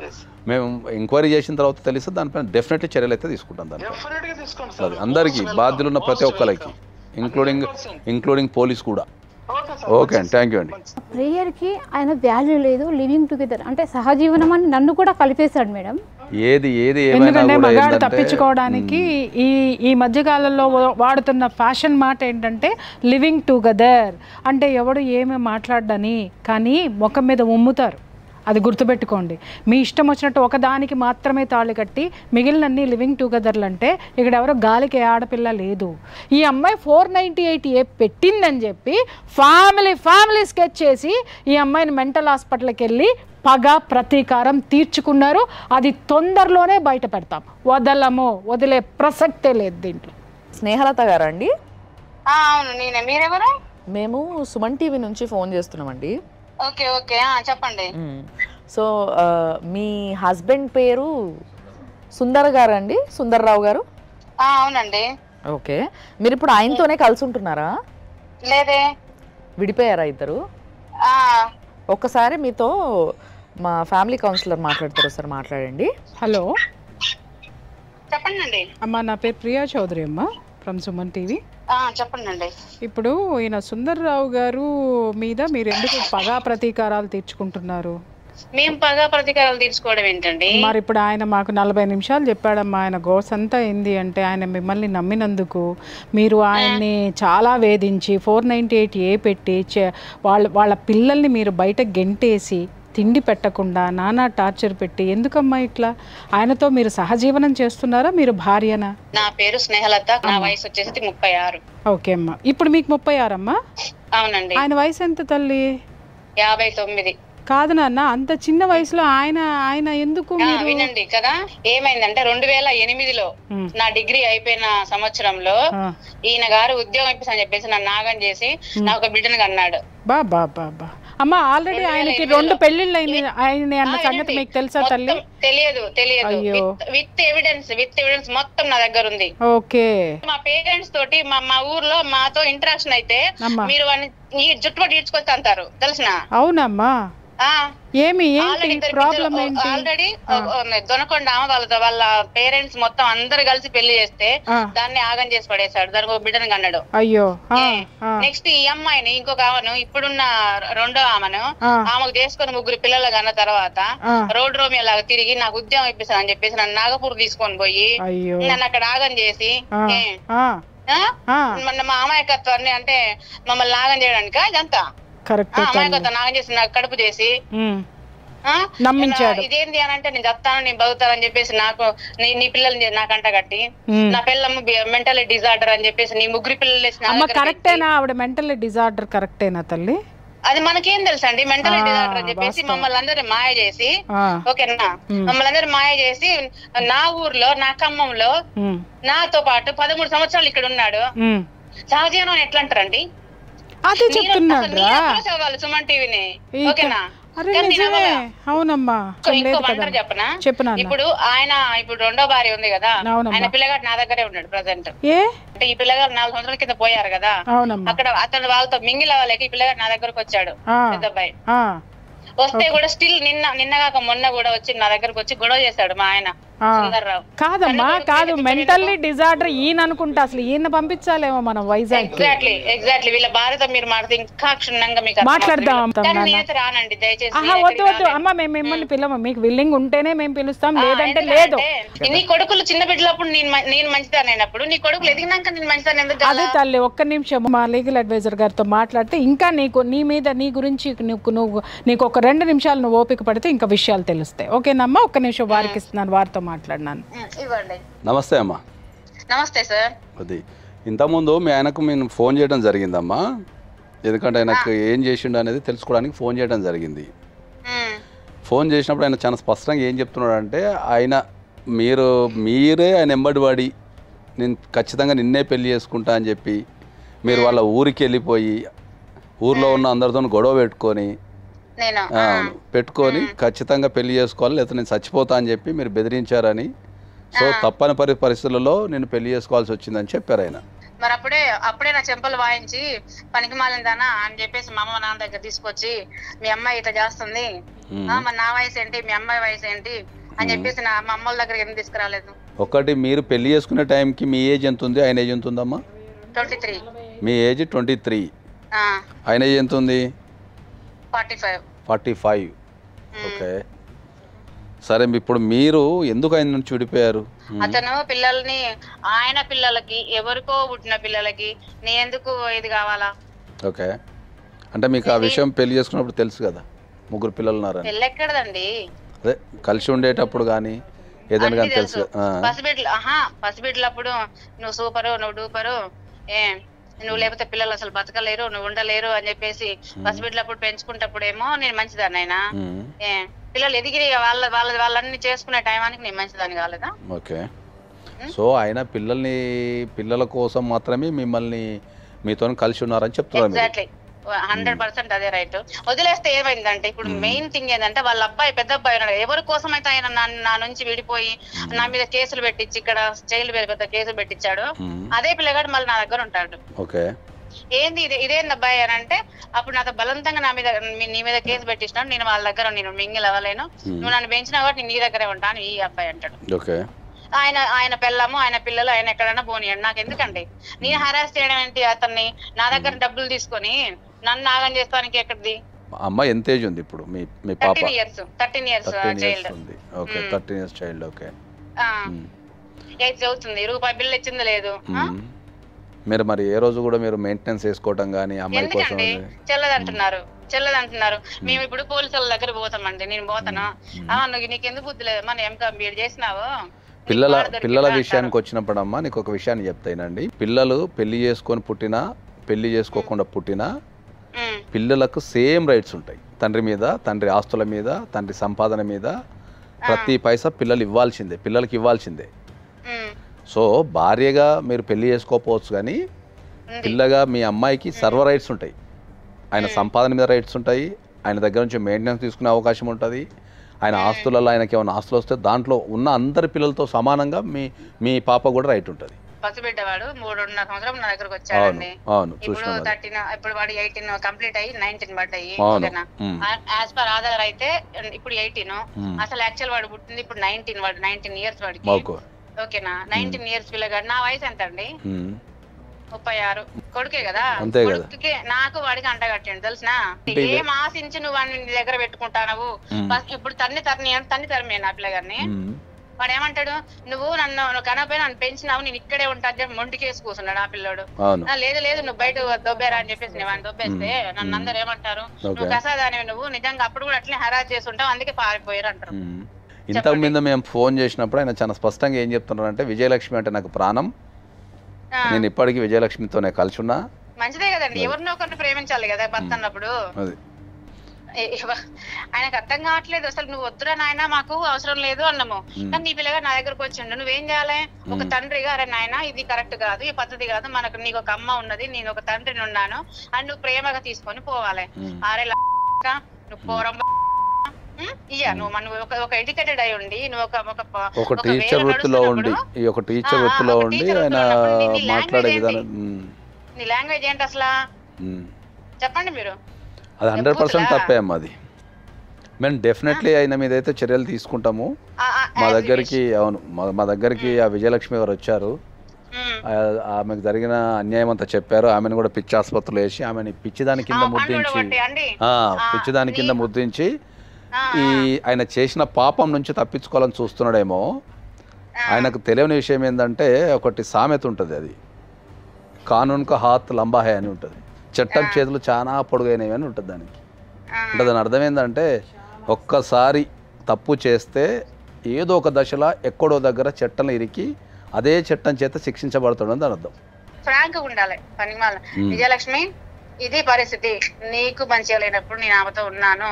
S5: మేము ఎంక్వైరీ చేసిన తర్వాత తెలిస్తే దానిపైన డెఫినెట్లీ చర్యలు అయితే తీసుకుంటాం. దానిపైన అది అందరికీ బాధ్యులు ఉన్న ప్రతి ఒక్కరికి, ఇంక్లూడింగ్ పోలీస్ కూడా. ఓకే అండి, థ్యాంక్ యూ అండి.
S3: ప్రేయర్కి ఆయన వాల్యూ లేదు, లివింగ్ టుగెదర్ అంటే సహజీవనం అని నన్ను కూడా కలిపేశాడు మేడం.
S4: ఎందుకంటే మగాడు తప్పించుకోవడానికి ఈ మధ్యకాలంలో వాడుతున్న ఫ్యాషన్ మాట ఏంటంటే లివింగ్ టుగెదర్ అంటే ఎవడు ఏమి మాట్లాడని, కానీ ముఖం మీద ఉమ్ముతారు. అది గుర్తుపెట్టుకోండి. మీ ఇష్టం వచ్చినట్టు ఒకదానికి మాత్రమే తాళి కట్టి మిగిలినన్ని లివింగ్ టుగెదర్లు అంటే ఇక్కడ ఎవరో గాలికి ఆడపిల్ల లేదు. ఈ అమ్మాయి 498A పెట్టిందని చెప్పి ఫ్యామిలీ స్కెచ్ చేసి ఈ అమ్మాయిని మెంటల్ హాస్పిటల్కి వెళ్ళి పగ ప్రతీకారం తీర్చుకున్నారు. అది తొందరలోనే బయట పెడతాం, వదిలే ప్రసక్తే లేదు దీంట్లో.
S2: స్నేహలత గారా అండి?
S7: అవును నేనే. మీరెవరు?
S2: మేము సుమన్ టీవీ నుంచి ఫోన్ చేస్తున్నామండి.
S7: ఓకే ఓకే చెప్పండి.
S2: సో మీ హస్బెండ్ పేరు సుందర్ గారు అండి? సుందర్రావు గారు?
S7: అవునండి.
S2: ఓకే, మీరు ఇప్పుడు ఆయనతోనే కలిసి ఉంటున్నారా?
S7: లేదే,
S2: విడిపోయారా ఇద్దరు?
S7: ఒక్కసారి
S2: మీతో మా ఫ్యామిలీ కౌన్సిలర్ మాట్లాడతారు సార్, మాట్లాడండి.
S4: హలో
S7: చెప్పండి
S4: అమ్మా, నా పేరు ప్రియా చౌదరి అమ్మ ఫ్రమ్ సుమన్ టీవీ.
S7: చెప్పండి.
S4: ఇప్పుడు ఈయన సుందర్రావు గారు మీద మీరు ఎందుకు పగా ప్రతీకారాలు తీర్చుకుంటున్నారు?
S7: మేము పగా ప్రతీకారాలు తీర్చుకోవడం ఏంటండి?
S4: మరి ఇప్పుడు ఆయన మాకు 40 నిమిషాలు చెప్పాడమ్మా. ఆయన గోస్ అంతా ఏంది అంటే ఆయన మిమ్మల్ని నమ్మినందుకు మీరు ఆయన్ని చాలా వేధించి 498A పెట్టి వాళ్ళ పిల్లల్ని మీరు బయట గెంటేసి తిండి పెట్టకుండా నానా టార్చర్ పెట్టి ఎందుకమ్మా ఇట్లా? ఆయనతో మీరు సహజీవనం చేస్తున్నారా? మీరు భార్యనా?
S7: నా పేరు స్నేహలత, నా వయసు వచ్చేసి 36.
S4: ఓకే అమ్మా, ఇప్పుడు మీకు 36 అమ్మా?
S7: అవునండి.
S4: ఆయన వయసు ఎంత తల్లి?
S7: 59.
S4: కాదు నాన్న, అంత చిన్న వయసులో ఆయన ఎందుకు?
S7: వినండి కదా, ఏమైందంటే 2008లో నా డిగ్రీ అయిపోయిన సంవత్సరంలో ఈయన గారు ఉద్యోగం ఇప్పిస్తా చెప్పేసి నన్ను నాగం చేసి నాకు ఒక బిడ్డను కన్నాడు.
S4: బాబా అమ్మా, ఆల్రెడీ ఆయనకి 2 పెళ్లిళ్ళు అయినాయి అన్న సంగతి మీకు తెలుసా తల్లి?
S7: తెలియదు. విత్ ఎవిడెన్స్ మొత్తం నా దగ్గర ఉంది.
S4: ఓకే,
S7: మా పేరెంట్స్ తోటి మా ఊర్లో మాతో ఇంటరాక్షన్ అయితే మీరు జుట్టుపట్టి ఈడ్చుకొచ్చి అంటారు తెలిసిన.
S4: అవునమ్మా, ఏమి ప్రాబ్లం ఏంటి?
S7: ఆల్రెడీ దొనకొండ వాళ్ళ పేరెంట్స్ మొత్తం అందరు కలిసి పెళ్లి చేస్తే దాన్ని ఆగం చేసి పడేశాడు. దానికి ఒక బిడ్డను కన్నాడు.
S4: అయ్యో.
S7: నెక్స్ట్ ఈ అమ్మాయిని ఇంకొక ఆమెను ఇప్పుడున్న రెండో ఆమెను ఆమెకు చేసుకుని 3 పిల్లలు కన్న తర్వాత రోడ్ రోమియో లాగా తిరిగి నాకు ఉద్యోగం ఇప్పిస్తాను అని చెప్పేసి నన్ను నాగపూర్ తీసుకొని పోయి నన్ను అక్కడ ఆగం చేసి మా అమాయకత్వాన్ని అంటే మమ్మల్ని నాగం చేయడానికి ఇదంతా అమాయకత్వం నాగం చేసి నాకు కడుపు చేసి
S4: నమ్మించాడు.
S7: ఇదేంటి అని అంటే నేను చెప్తాను, నేను బతుకుతానని చెప్పేసి నాకు నీ పిల్లల్ని నాకంట కట్టి నా పిల్లమ్మ మెంటల్ డిజార్డర్ అని చెప్పేసి నీ 3 పిల్లలు.
S4: కరెక్టేనా ఆవిడ మెంటల్ డిజార్డర్? కరెక్టేనా తల్లి?
S7: అది మనకేం తెలుసు అండి, మెంటల్ డిజార్డర్ అని చెప్పేసి మమ్మల్ని అందరినీ మాయ చేసి, ఓకేనా, మమ్మల్ని అందరినీ మాయ చేసి నా ఊర్లో నా ఖమ్మంలో నాతో పాటు 13 సంవత్సరాలు ఇక్కడ ఉన్నాడు. సహజీవనం ఎట్లా అంటారండి?
S4: అదే చెప్తున్నాడు
S7: సుమన్ టీవీని. ఓకేనా,
S4: అవునమ్మా.
S7: ఇంకో వంటర్ చెప్పనా, ఇప్పుడు ఆయన ఇప్పుడు రెండో భార్య ఉంది కదా, ఆయన పిల్లగాడు నా దగ్గరే ఉన్నాడు ప్రజెంట్. అంటే ఈ పిల్లగాడు 4 సంవత్సరాల కింద పోయారు కదా, అక్కడ అతను వాళ్ళతో మింగిల్ అవ్వలేక ఈ పిల్లగాడు నా దగ్గరకు వచ్చాడు పెద్ద అబ్బాయి. వస్తే కూడా స్టిల్ నిన్నగాక మొన్న కూడా వచ్చి నా దగ్గరకు వచ్చి గొడవ చేశాడు మా ఆయన సుందర్రావు.
S4: కాదమ్మా కాదు, మెంటల్లీ డిజార్డర్ ఈయన అనుకుంటా, అసలు ఈయన పంపించాలేమో మనం వైజాగ్.
S7: ఎగ్జాక్ట్లీ వీళ్ళ భార్యతో మీరు మాట్లాడితే ఇంకా క్షుణ్ణంగా మీకు
S4: మాట్లాడదాం.
S7: నేనైతే రానండి దయచేసి.
S4: వద్దు వద్దు అమ్మ, మేము మిమ్మల్ని పిలవము, మీకు విల్లింగ్ ఉంటేనే మేము పిలుస్తాం, లేదంటే లేదు.
S7: నీ కొడుకులు చిన్న బిడ్డలప్పుడు నేను మంచిదానైనప్పుడు నీ కొడుకులు ఎదిగినాక నేను మంచిదాన్ని ఎందుకు?
S4: అదే తల్లి, ఒక్క నిమిషం మా లీగల్ అడ్వైజర్ గారితో మాట్లాడితే ఇంకా నీ గురించి నీకు ఒక 2 నిమిషాలు నువ్వు ఓపిక పడితే ఇంకా విషయాలు తెలుస్తాయి. ఓకేనమ్మా, ఒక్క నిమిషం వారికి ఇస్తున్నాను, వారితో మాట్లాడినాను.
S5: నమస్తే అమ్మా.
S7: నమస్తే సార్.
S5: అది ఇంతకుముందు మీ ఆయనకు మేము ఫోన్ చేయడం జరిగిందమ్మా, ఎందుకంటే ఆయనకు ఏం చేసిండు అనేది తెలుసుకోవడానికి ఫోన్ చేయడం జరిగింది. ఫోన్ చేసినప్పుడు ఆయన చాలా స్పష్టంగా ఏం చెప్తున్నాడు అంటే, మీరే ఆయన ఎంబడి పడి నేను ఖచ్చితంగా నిన్నే పెళ్లి చేసుకుంటా అని చెప్పి మీరు వాళ్ళ ఊరికి వెళ్ళిపోయి ఊర్లో ఉన్న అందరితో గొడవ పెట్టుకొని ఖచ్చితంగా పెళ్లి చేసుకోవాలి లేకపోతే నేను చచ్చిపోతా అని చెప్పి మీరు బెదిరించారని, సో తప్పని పరిస్థితులలో నేను పెళ్లి చేసుకోవాల్సి వచ్చిందని చెప్పారు ఆయన.
S7: మరి అప్పుడే నా చెంపలు వాయించి పనికి మాలిందానా అని చెప్పేసి మా అమ్మ నాన్న దగ్గర తీసుకొచ్చి మీ అమ్మాయి ఇట్లా చేస్తుంది, మరి నా వయసు ఏంటి మీ అమ్మాయి వయసు ఏంటి అని చెప్పేసి మా అమ్మల దగ్గర ఎందుకు తీసుకురాలేదు?
S5: ఒకటి, మీరు పెళ్లి చేసుకునే టైంకి మీ ఏజ్ ఎంత ఉంది, ఆయన ఏజ్ ఎంత ఉందమ్మా?
S7: 23.
S5: మీ ఏజ్ 23, ఆయన ఏజ్ ఎంత ఉంది? 45. ఓకే, సరే. ఇప్పుడు మీరు ఎందుకు ఆయన నుంచి విడిపోయారు?
S7: అతను ఆయన పిల్లలకి ఎవరికో పుట్టిన పిల్లలకి నేను ఎందుకు ఇది కావాలా?
S5: ఓకే, అంటే మీకు ఆ విషయం పెళ్లి చేసుకున్నప్పుడు తెలుసు కదా 3 పిల్లలు ఉన్నారని?
S7: పెళ్ళి ఎక్కడదండి,
S5: అదే కలిసి ఉండేటప్పుడు కానీ ఏదైనా కానీ తెలుసు.
S7: పసిబిడ్డలప్పుడు నువ్వు సూపరు నువ్వు డూపరు, నువ్వు లేకపోతే పిల్లలు అసలు బతకలేరు నువ్వు ఉండలేరు అని చెప్పేసి పసిబిడ్డలప్పుడు పెంచుకుంటప్పుడేమో నేను మంచిదాన్ని, అయినా పిల్లలు ఎదిగి వాళ్ళన్ని చేసుకునే టైంకి నేను మంచిదాన్ని కాలేదా?
S5: ఓకే, సో ఆయన పిల్లల కోసం మాత్రమే మీతో కలిసి ఉన్నారని చెప్తున్నారు.
S7: ఎగ్జాక్ట్లీ 100% అదే రైట్. వదిలేస్తే ఏమైందంటే ఇప్పుడు మెయిన్ థింగ్ ఏంటంటే వాళ్ళ అబ్బాయి పెద్ద అబ్బాయి ఉన్నాడు, ఎవరి కోసం అయితే ఆయన నా నుంచి విడిపోయి నా మీద కేసులు పెట్టించి ఇక్కడ జైలు పెద్ద కేసులు పెట్టించాడు, అదే పిల్లగాడు మళ్ళీ నా దగ్గర ఉంటాడు.
S5: ఓకే,
S7: ఏంది ఇదేంది అబ్బాయి అని అంటే, అప్పుడు నాతో బలవంతంగా నీ మీద కేసు పెట్టించినాడు, నేను వాళ్ళ దగ్గర నేను మింగిల్ అవ్వలేను, నువ్వు నన్ను పెంచినా కాబట్టి నేను నీ దగ్గరే ఉంటాను ఈ అబ్బాయి అంటాడు.
S5: ఓకే,
S7: ఆయన పిల్లము ఆయన పిల్లలు ఆయన ఎక్కడైనా పోనీయండి, నాకు ఎందుకండి నేను హరాస్ చేయడం ఏంటి? అతన్ని నా దగ్గర డబ్బులు తీసుకొని నన్ను నాగం చేస్తానికి ఎక్కడిది?
S5: అమ్మాయి ఎంత ఏజ్ ఉంది ఇప్పుడు? మీ పాప
S7: 13 years child.
S5: Okay, 13 years child. Okay,
S7: age చదువుతుంది, రూపాయి బిల్లు ఇచ్చింది లేదు.
S5: మీరు మరి ఏ రోజు కూడా మీరు మెయింటెనెన్స్ చేసుకోవటం కానీ అమ్మాయి కోసం
S7: చెల్లదంటున్నారు. మేము ఇప్పుడు పోలీసుల దగ్గర పోతామండి, నేను పోతాను, నీకెందుకు బుద్ధి లేదు మనం ఎంబీఏ చేసినావు?
S5: పిల్లల విషయానికి వచ్చినప్పుడు అమ్మా నీకు ఒక విషయాన్ని చెప్తానండి, పిల్లలు పెళ్లి చేసుకొని పుట్టినా పెళ్లి చేసుకోకుండా పుట్టినా పిల్లలకు సేమ్ రైట్స్ ఉంటాయి. తండ్రి మీద, తండ్రి ఆస్తుల మీద, తండ్రి సంపాదన మీద ప్రతి పైసా పిల్లలకి ఇవ్వాల్సిందే. సో భార్యగా మీరు పెళ్లి చేసుకోకపోవచ్చు కానీ పిల్లగా మీ అమ్మాయికి సర్వ రైట్స్ ఉంటాయి. ఆయన సంపాదన మీద రైట్స్ ఉంటాయి, ఆయన దగ్గర నుంచి మెయింటెనెన్స్ తీసుకునే అవకాశం ఉంటుంది, ఆయన ఆస్తులలో ఆయనకి ఏమైనా ఆస్తులు వస్తే దాంట్లో ఉన్న అందరి పిల్లలతో సమానంగా మీ పాప కూడా రైట్ ఉంటుంది.
S7: పసిబిడ్డవాడు 3.5 సంవత్సరం నా దగ్గరకు వచ్చాడండి. ఇప్పుడు 13, ఇప్పుడు వాడు 18 కంప్లీట్ అయ్యి 19 పడ్డాయి. యాజ్ పర్ ఆధార్ అయితే ఇప్పుడు 18, అసలు యాక్చువల్ వాడు పుట్టింది ఇప్పుడు 19, వాడు 19 ఇయర్స్ వాడికి. ఓకేనా, 19 ఇయర్స్ పిల్లగాడు. నా వయసు ఎంత అండి? 36. కొడుకే కదా, కొడుకుకి నాకు వాడికి అంట కట్టాడు తెలుసునా? ఏం ఆశించి నువ్వు వాడిని నీ దగ్గర పెట్టుకుంటావు? ఇప్పుడు తన్ని తరమే నా పిల్లగారిని. వాడు ఏమంటాడు, నువ్వు నన్ను కనపై నన్ను పెంచినావు, నేను ఇక్కడే ఉంటా మొండికేసి కూర్చున్నాడు ఆ పిల్లోడు. లేదు నువ్వు బయట దొబ్బేరా అని చెప్పేసి నేను దొబ్బేస్తే నన్ను అందరు ఏమంటారు, నువ్వు కసాదాని, నువ్వు నిజంగా అప్పుడు కూడా అట్లే హరాజ్ చేసి ఉంటావు అందుకే పారిపోయారు అంటారు.
S5: ఇంతకు మీద మేము ఫోన్ చేసినప్పుడు ఆయన చాలా స్పష్టంగా ఏం చెప్తున్నారు అంటే, విజయలక్ష్మి అంటే నాకు ప్రాణం, నేను ఇప్పటికీ విజయలక్ష్మితోనే కలిసి ఉన్నా.
S7: మంచిదే కదండి, ఎవరినో ఒకరిని ప్రేమించాలి కదా భర్త అన్నప్పుడు. ఆయనకు అర్థం కావట్లేదు అసలు, నువ్వు వద్దురా నాయన మాకు అవసరం లేదు అన్నాము, కానీ నీ పిల్లగా నా దగ్గరకు వచ్చిండు, నువ్వేం చేయాలి? ఒక తండ్రిగా, అరే నాయన ఇది కరెక్ట్ కాదు, ఈ పద్ధతి కాదు, నీకు ఒక అమ్మ ఉన్నది, నేను ఒక తండ్రిని ఉన్నాను అని నువ్వు ప్రేమగా తీసుకొని పోవాలి. అరే నువ్వు పోరం ఇయ్యా నువ్వు ఒక ఎడ్యుకేటెడ్ అయి ఉండి నువ్వు
S5: ఒక టీచర్ వృత్తిలో ఉండి ఆయన మాట్లాడే విధానం
S7: నీ లాంగ్వేజ్ ఏంటి అసలు చెప్పండి మీరు.
S5: అది 100% తప్పే అమ్మా. అది మేము డెఫినెట్లీ ఆయన మీద అయితే చర్యలు తీసుకుంటాము. మా దగ్గరికి మా దగ్గరికి ఆ విజయలక్ష్మి గారు వచ్చారు. ఆమెకు జరిగిన అన్యాయం అంతా చెప్పారు. ఆమెను కూడా పిచ్చి ఆసుపత్రిలో వేసి ఆమెని పిచ్చిదాని కింద ముద్రించి ఈ ఆయన చేసిన పాపం నుంచి తప్పించుకోవాలని చూస్తున్నాడేమో. ఆయనకు తెలియని విషయం ఏంటంటే ఒకటి సామెత ఉంటుంది, అది కానూన్ కా హాత్ లంబా హై అని ఉంటుంది. చట్టం చేతులు చాలా పొడుగైనవి అని ఉంటుంది దానికి. అంటే దాని అర్థం ఏంటంటే ఒక్కసారి తప్పు చేస్తే ఏదో ఒక దశలో ఎక్కడో దగ్గర చట్టం ఇరికి అదే చట్టం చేత శిక్షించబడుతుందని దాని అర్థం.
S7: ఫ్రాంక్ ఉండాలి పనిమాల. విజయలక్ష్మి ఇది పరిస్థితి, నీకు మంచిగా లేనప్పుడు నేను ఆమెతో ఉన్నాను,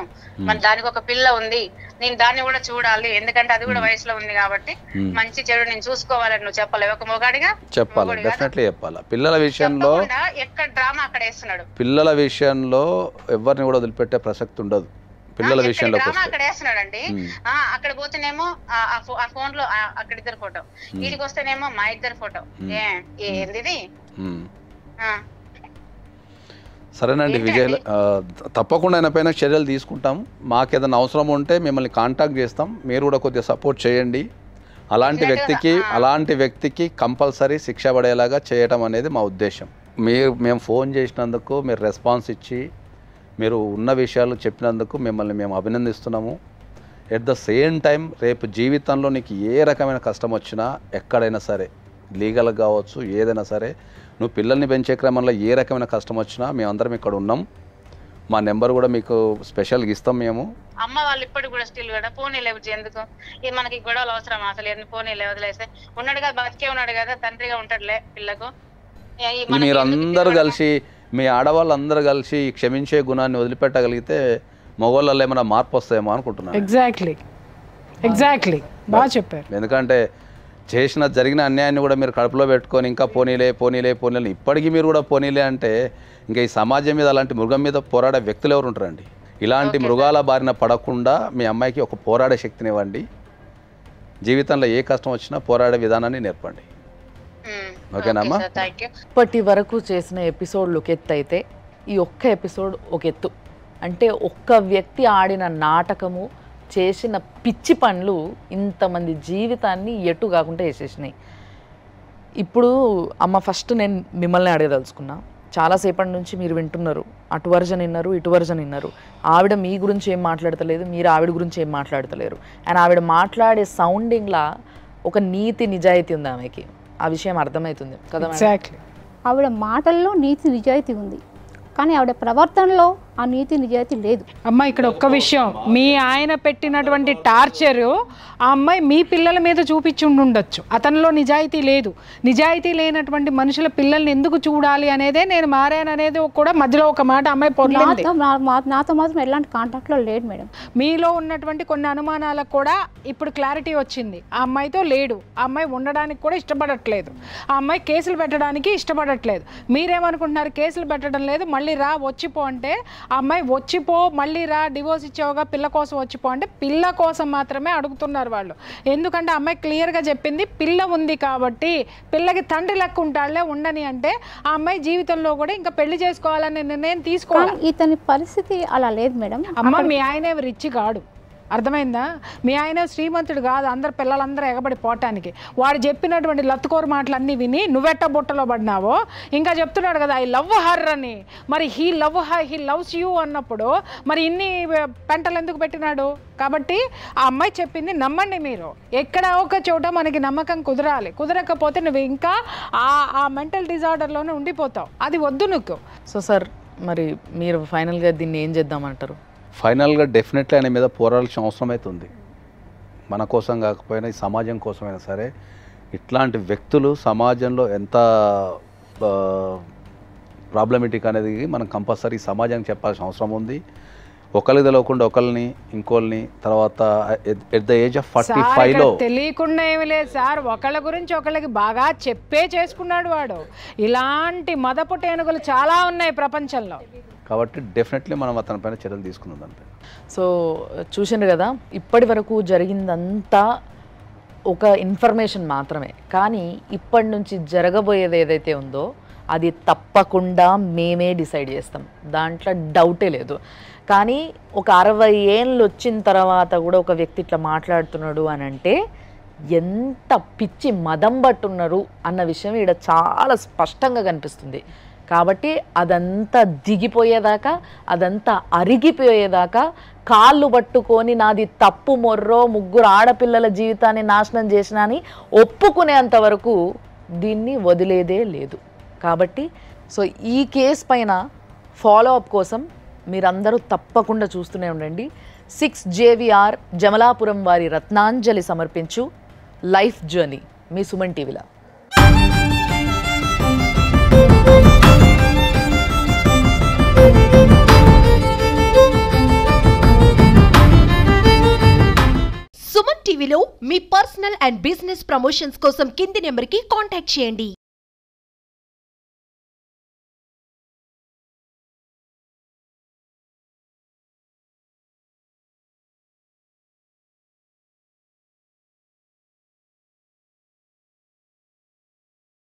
S7: మరి దానికి ఒక పిల్ల ఉంది, నేను దాన్ని కూడా చూడాలి, ఎందుకంటే అది కూడా వయసులో ఉంది కాబట్టి మంచి చెడు నేను చూసుకోవాలని నువ్వు చెప్పలేవు ఒక మొగాడిగా?
S5: చెప్పాలి, డెఫినెట్లీ చెప్పాలి. పిల్లల విషయంలో
S7: ఎక్కడ డ్రామా అక్కడ వేస్తున్నాడు.
S5: పిల్లల విషయంలో ఎవరిని కూడా వదిలిపెట్టే ప్రసక్తి ఉండదు. పిల్లల విషయంలో
S7: అక్కడ వేస్తున్నాడండి. అక్కడ పోతేనేమో ఆ ఫోన్ లో అక్కడ ఇద్దరు ఫోటో, వీడికి వస్తేనేమో మా ఇద్దరు ఫోటో. ఏంది?
S5: సరేనండి విజయ్, తప్పకుండా ఆయన పైన చర్యలు తీసుకుంటాం. మాకేదైనా అవసరం ఉంటే మిమ్మల్ని కాంటాక్ట్ చేస్తాం, మీరు కూడా కొద్దిగా సపోర్ట్ చేయండి. అలాంటి వ్యక్తికి కంపల్సరీ శిక్ష పడేలాగా చేయటం అనేది మా ఉద్దేశం. మేము ఫోన్ చేసినందుకు మీరు రెస్పాన్స్ ఇచ్చి మీరు ఉన్న విషయాలు చెప్పినందుకు మిమ్మల్ని మేము అభినందిస్తున్నాము. ఎట్ ద సేమ్ టైం రేపు జీవితంలో నీకు ఏ రకమైన కష్టం వచ్చినా ఎక్కడైనా సరే, లీగల్గా కావచ్చు ఏదైనా సరే, నువ్వు పిల్లల్ని పెంచే క్రమంలో ఏ రకమైన కష్టం వచ్చినా మేమందరం ఇక్కడ ఉన్నాం. మా నెంబర్ కూడా మీకు స్పెషల్గా ఇస్తాం. మేము
S7: అమ్మ వాళ్ళు ఇప్పటికి కూడా స్టిల్ కూడా పోనీ లేవు, ఎందుకు మనకి గొడవలు అవసరం అసలు? పోనీ లేవు, వదిలేస్తే ఉన్నాడు కదా, బతికే ఉన్నాడు కదా, తండ్రిగా ఉంటాడులే పిల్లకు.
S5: మీరందరూ కలిసి, మీ ఆడవాళ్ళందరూ కలిసి క్షమించే గుణాన్ని వదిలిపెట్టగలిగితే మగవాళ్ళలో ఏమైనా మార్పు వస్తాయేమో అనుకుంటున్నాను.
S4: ఎగ్జాక్ట్లీ బాగా చెప్పారు.
S5: ఎందుకంటే జరిగిన అన్యాయాన్ని కూడా మీరు కడుపులో పెట్టుకొని ఇంకా పోనీలే ఇప్పటికీ మీరు కూడా పోనీలే అంటే ఇంకా ఈ సమాజం మీద అలాంటి మృగం మీద పోరాడే వ్యక్తులు ఎవరు ఉంటారండి? ఇలాంటి మృగాల బారిన పడకుండా మీ అమ్మాయికి ఒక పోరాడే శక్తిని ఇవ్వండి. జీవితంలో ఏ కష్టం వచ్చినా పోరాడే విధానాన్ని నేర్పండి. ఓకేనమ్మా?
S2: ఇప్పటి వరకు చేసిన ఎపిసోడ్లు ఒక ఎత్తు అయితే ఈ ఒక్క ఎపిసోడ్ ఒక ఎత్తు. అంటే ఒక్క వ్యక్తి ఆడిన నాటకము, చేసిన పిచ్చి పనులు ఇంతమంది జీవితాన్ని ఎటు కాకుండా వేసేసినాయి. ఇప్పుడు అమ్మ ఫస్ట్ నేను మిమ్మల్ని అడగదలుచుకున్నా. చాలాసేపటి నుంచి మీరు వింటున్నారు, అటు వర్జన్ విన్నారు, ఇటు వర్జన్ విన్నారు. ఆవిడ మీ గురించి ఏం మాట్లాడతలేదు, మీరు ఆవిడ గురించి ఏం మాట్లాడతలేరు. అండ్ ఆవిడ మాట్లాడే సౌండింగ్లా ఒక నీతి నిజాయితీ ఉంది ఆమెకి. ఆ విషయం అర్థమవుతుంది కదా?
S3: ఆవిడ మాటల్లో నీతి నిజాయితీ ఉంది, కానీ ఆవిడ ప్రవర్తనలో ఆ నీతి నిజాయితీ లేదు.
S4: అమ్మ ఇక్కడ ఒక్క విషయం, మీ ఆయన పెట్టినటువంటి టార్చరు ఆ అమ్మాయి మీ పిల్లల మీద చూపించి ఉండొచ్చు. అతనిలో నిజాయితీ లేదు. నిజాయితీ లేనటువంటి మనుషుల పిల్లల్ని ఎందుకు చూడాలి అనేదే నేను మారాననేది కూడా మధ్యలో ఒక మాట అమ్మాయి పొందింది.
S3: నాతో మాత్రం ఎలాంటి కాంటాక్ట్లో లేడు మేడం.
S4: మీలో ఉన్నటువంటి కొన్ని అనుమానాలకు కూడా ఇప్పుడు క్లారిటీ వచ్చింది. ఆ అమ్మాయితో లేడు, ఆ అమ్మాయి ఉండడానికి కూడా ఇష్టపడట్లేదు, ఆ అమ్మాయి కేసులు పెట్టడానికి ఇష్టపడట్లేదు. మీరేమనుకుంటున్నారు? కేసులు పెట్టడం లేదు, మళ్ళీ రా వచ్చిపో అంటే ఆ అమ్మాయి వచ్చిపో, మళ్ళీ రా, డివోర్స్ ఇచ్చావుగా, పిల్ల కోసం వచ్చిపో అంటే పిల్ల కోసం మాత్రమే అడుగుతున్నారు వాళ్ళు. ఎందుకంటే అమ్మాయి క్లియర్గా చెప్పింది, పిల్ల ఉంది కాబట్టి, పిల్లకి తండ్రి లెక్క ఉంటాడులే ఉండని అంటే ఆ అమ్మాయి జీవితంలో కూడా ఇంకా పెళ్లి చేసుకోవాలని నిర్ణయం తీసుకోవాలి.
S3: ఇతని పరిస్థితి అలా లేదు మేడం.
S4: అమ్మ మీ ఆయన రిచ్ కాడు, అర్థమైందా? మీ ఆయన శ్రీమంతుడు కాదు అందరు పిల్లలందరూ ఎగబడి పోవటానికి. వాడు చెప్పినటువంటి లత్తుకోరు మాటలన్నీ విని నువ్వెట్ట బుట్టలో పడినావో ఇంకా చెప్తున్నాడు కదా, ఐ లవ్ హర్ అని. మరి హీ లవ్స్ యూ అన్నప్పుడు మరి ఇన్ని పెంటలు ఎందుకు పెట్టినాడు? కాబట్టి ఆ అమ్మాయి చెప్పింది నమ్మండి. మీరు ఎక్కడ ఒక చోట మనకి నమ్మకం కుదరాలి, కుదరకపోతే నువ్వు ఇంకా ఆ మెంటల్ డిజార్డర్లోనే ఉండిపోతావు. అది వద్దు నువ్వు.
S2: సో సార్, మరి మీరు ఫైనల్గా దీన్ని ఏం చేద్దామంటారు?
S5: ఫైనల్గా డెఫినెట్లీ ఆయన మీద పోరాడాల్సిన అవసరం అయితే ఉంది. మన కోసం కాకపోయినా ఈ సమాజం కోసమైనా సరే. ఇట్లాంటి వ్యక్తులు సమాజంలో ఎంత ప్రాబ్లమేటిక్ అనేది మనం కంపల్సరీ సమాజానికి చెప్పాల్సిన అవసరం ఉంది. ఒకరికి తెలియకుండా ఒకరిని ఇంకోళ్ళని తర్వాత ఎట్ ద ఏజ్ ఆఫ్ 45లో
S4: తెలియకుండా ఏమి లేదు సార్, ఒకళ్ళ గురించి ఒకళ్ళకి బాగా చెప్పే చేసుకున్నాడు వాడు. ఇలాంటి మదపు టేనుగులు చాలా ఉన్నాయి ప్రపంచంలో.
S5: కాబట్టి డెఫినెట్లీ మనం అతని పైన చర్యలు తీసుకుందాం దానిపైన.
S2: సో చూసిండ్రు కదా, ఇప్పటి వరకు జరిగిందంతా ఒక ఇన్ఫర్మేషన్ మాత్రమే. కానీ ఇప్పటి నుంచి జరగబోయేది ఏదైతే ఉందో అది తప్పకుండా మేమే డిసైడ్ చేస్తాం, దాంట్లో డౌటే లేదు. కానీ ఒక 60 ఏళ్ళు వచ్చిన తర్వాత కూడా ఒక వ్యక్తి ఇట్లా మాట్లాడుతున్నాడు అని అంటే ఎంత పిచ్చి మదం పట్టున్నారు అన్న విషయం ఇక్కడ చాలా స్పష్టంగా కనిపిస్తుంది. కాబట్టి అదంతా దిగిపోయేదాకా, అదంతా అరిగిపోయేదాకా కాళ్ళు పట్టుకొని నాది తప్పు మొర్రో 3 ఆడపిల్లల జీవితాన్ని నాశనం చేసినా అని ఒప్పుకునేంత వరకు దీన్ని వదిలేదే లేదు. కాబట్టి సో ఈ కేసు పైన ఫాలోఅప్ కోసం మీరందరూ తప్పకుండా చూస్తూనే ఉండండి. 6 JVR జమలాపురం వారి రత్నాంజలి సమర్పించు లైఫ్ జర్నీ మీ సుమన్ టీవీలో.
S1: సుమన్ టీవీలో మీ పర్సనల్ అండ్ బిజినెస్ ప్రమోషన్స్ కోసం కింది నెంబర్కి కాంటాక్ట్ చేయండి.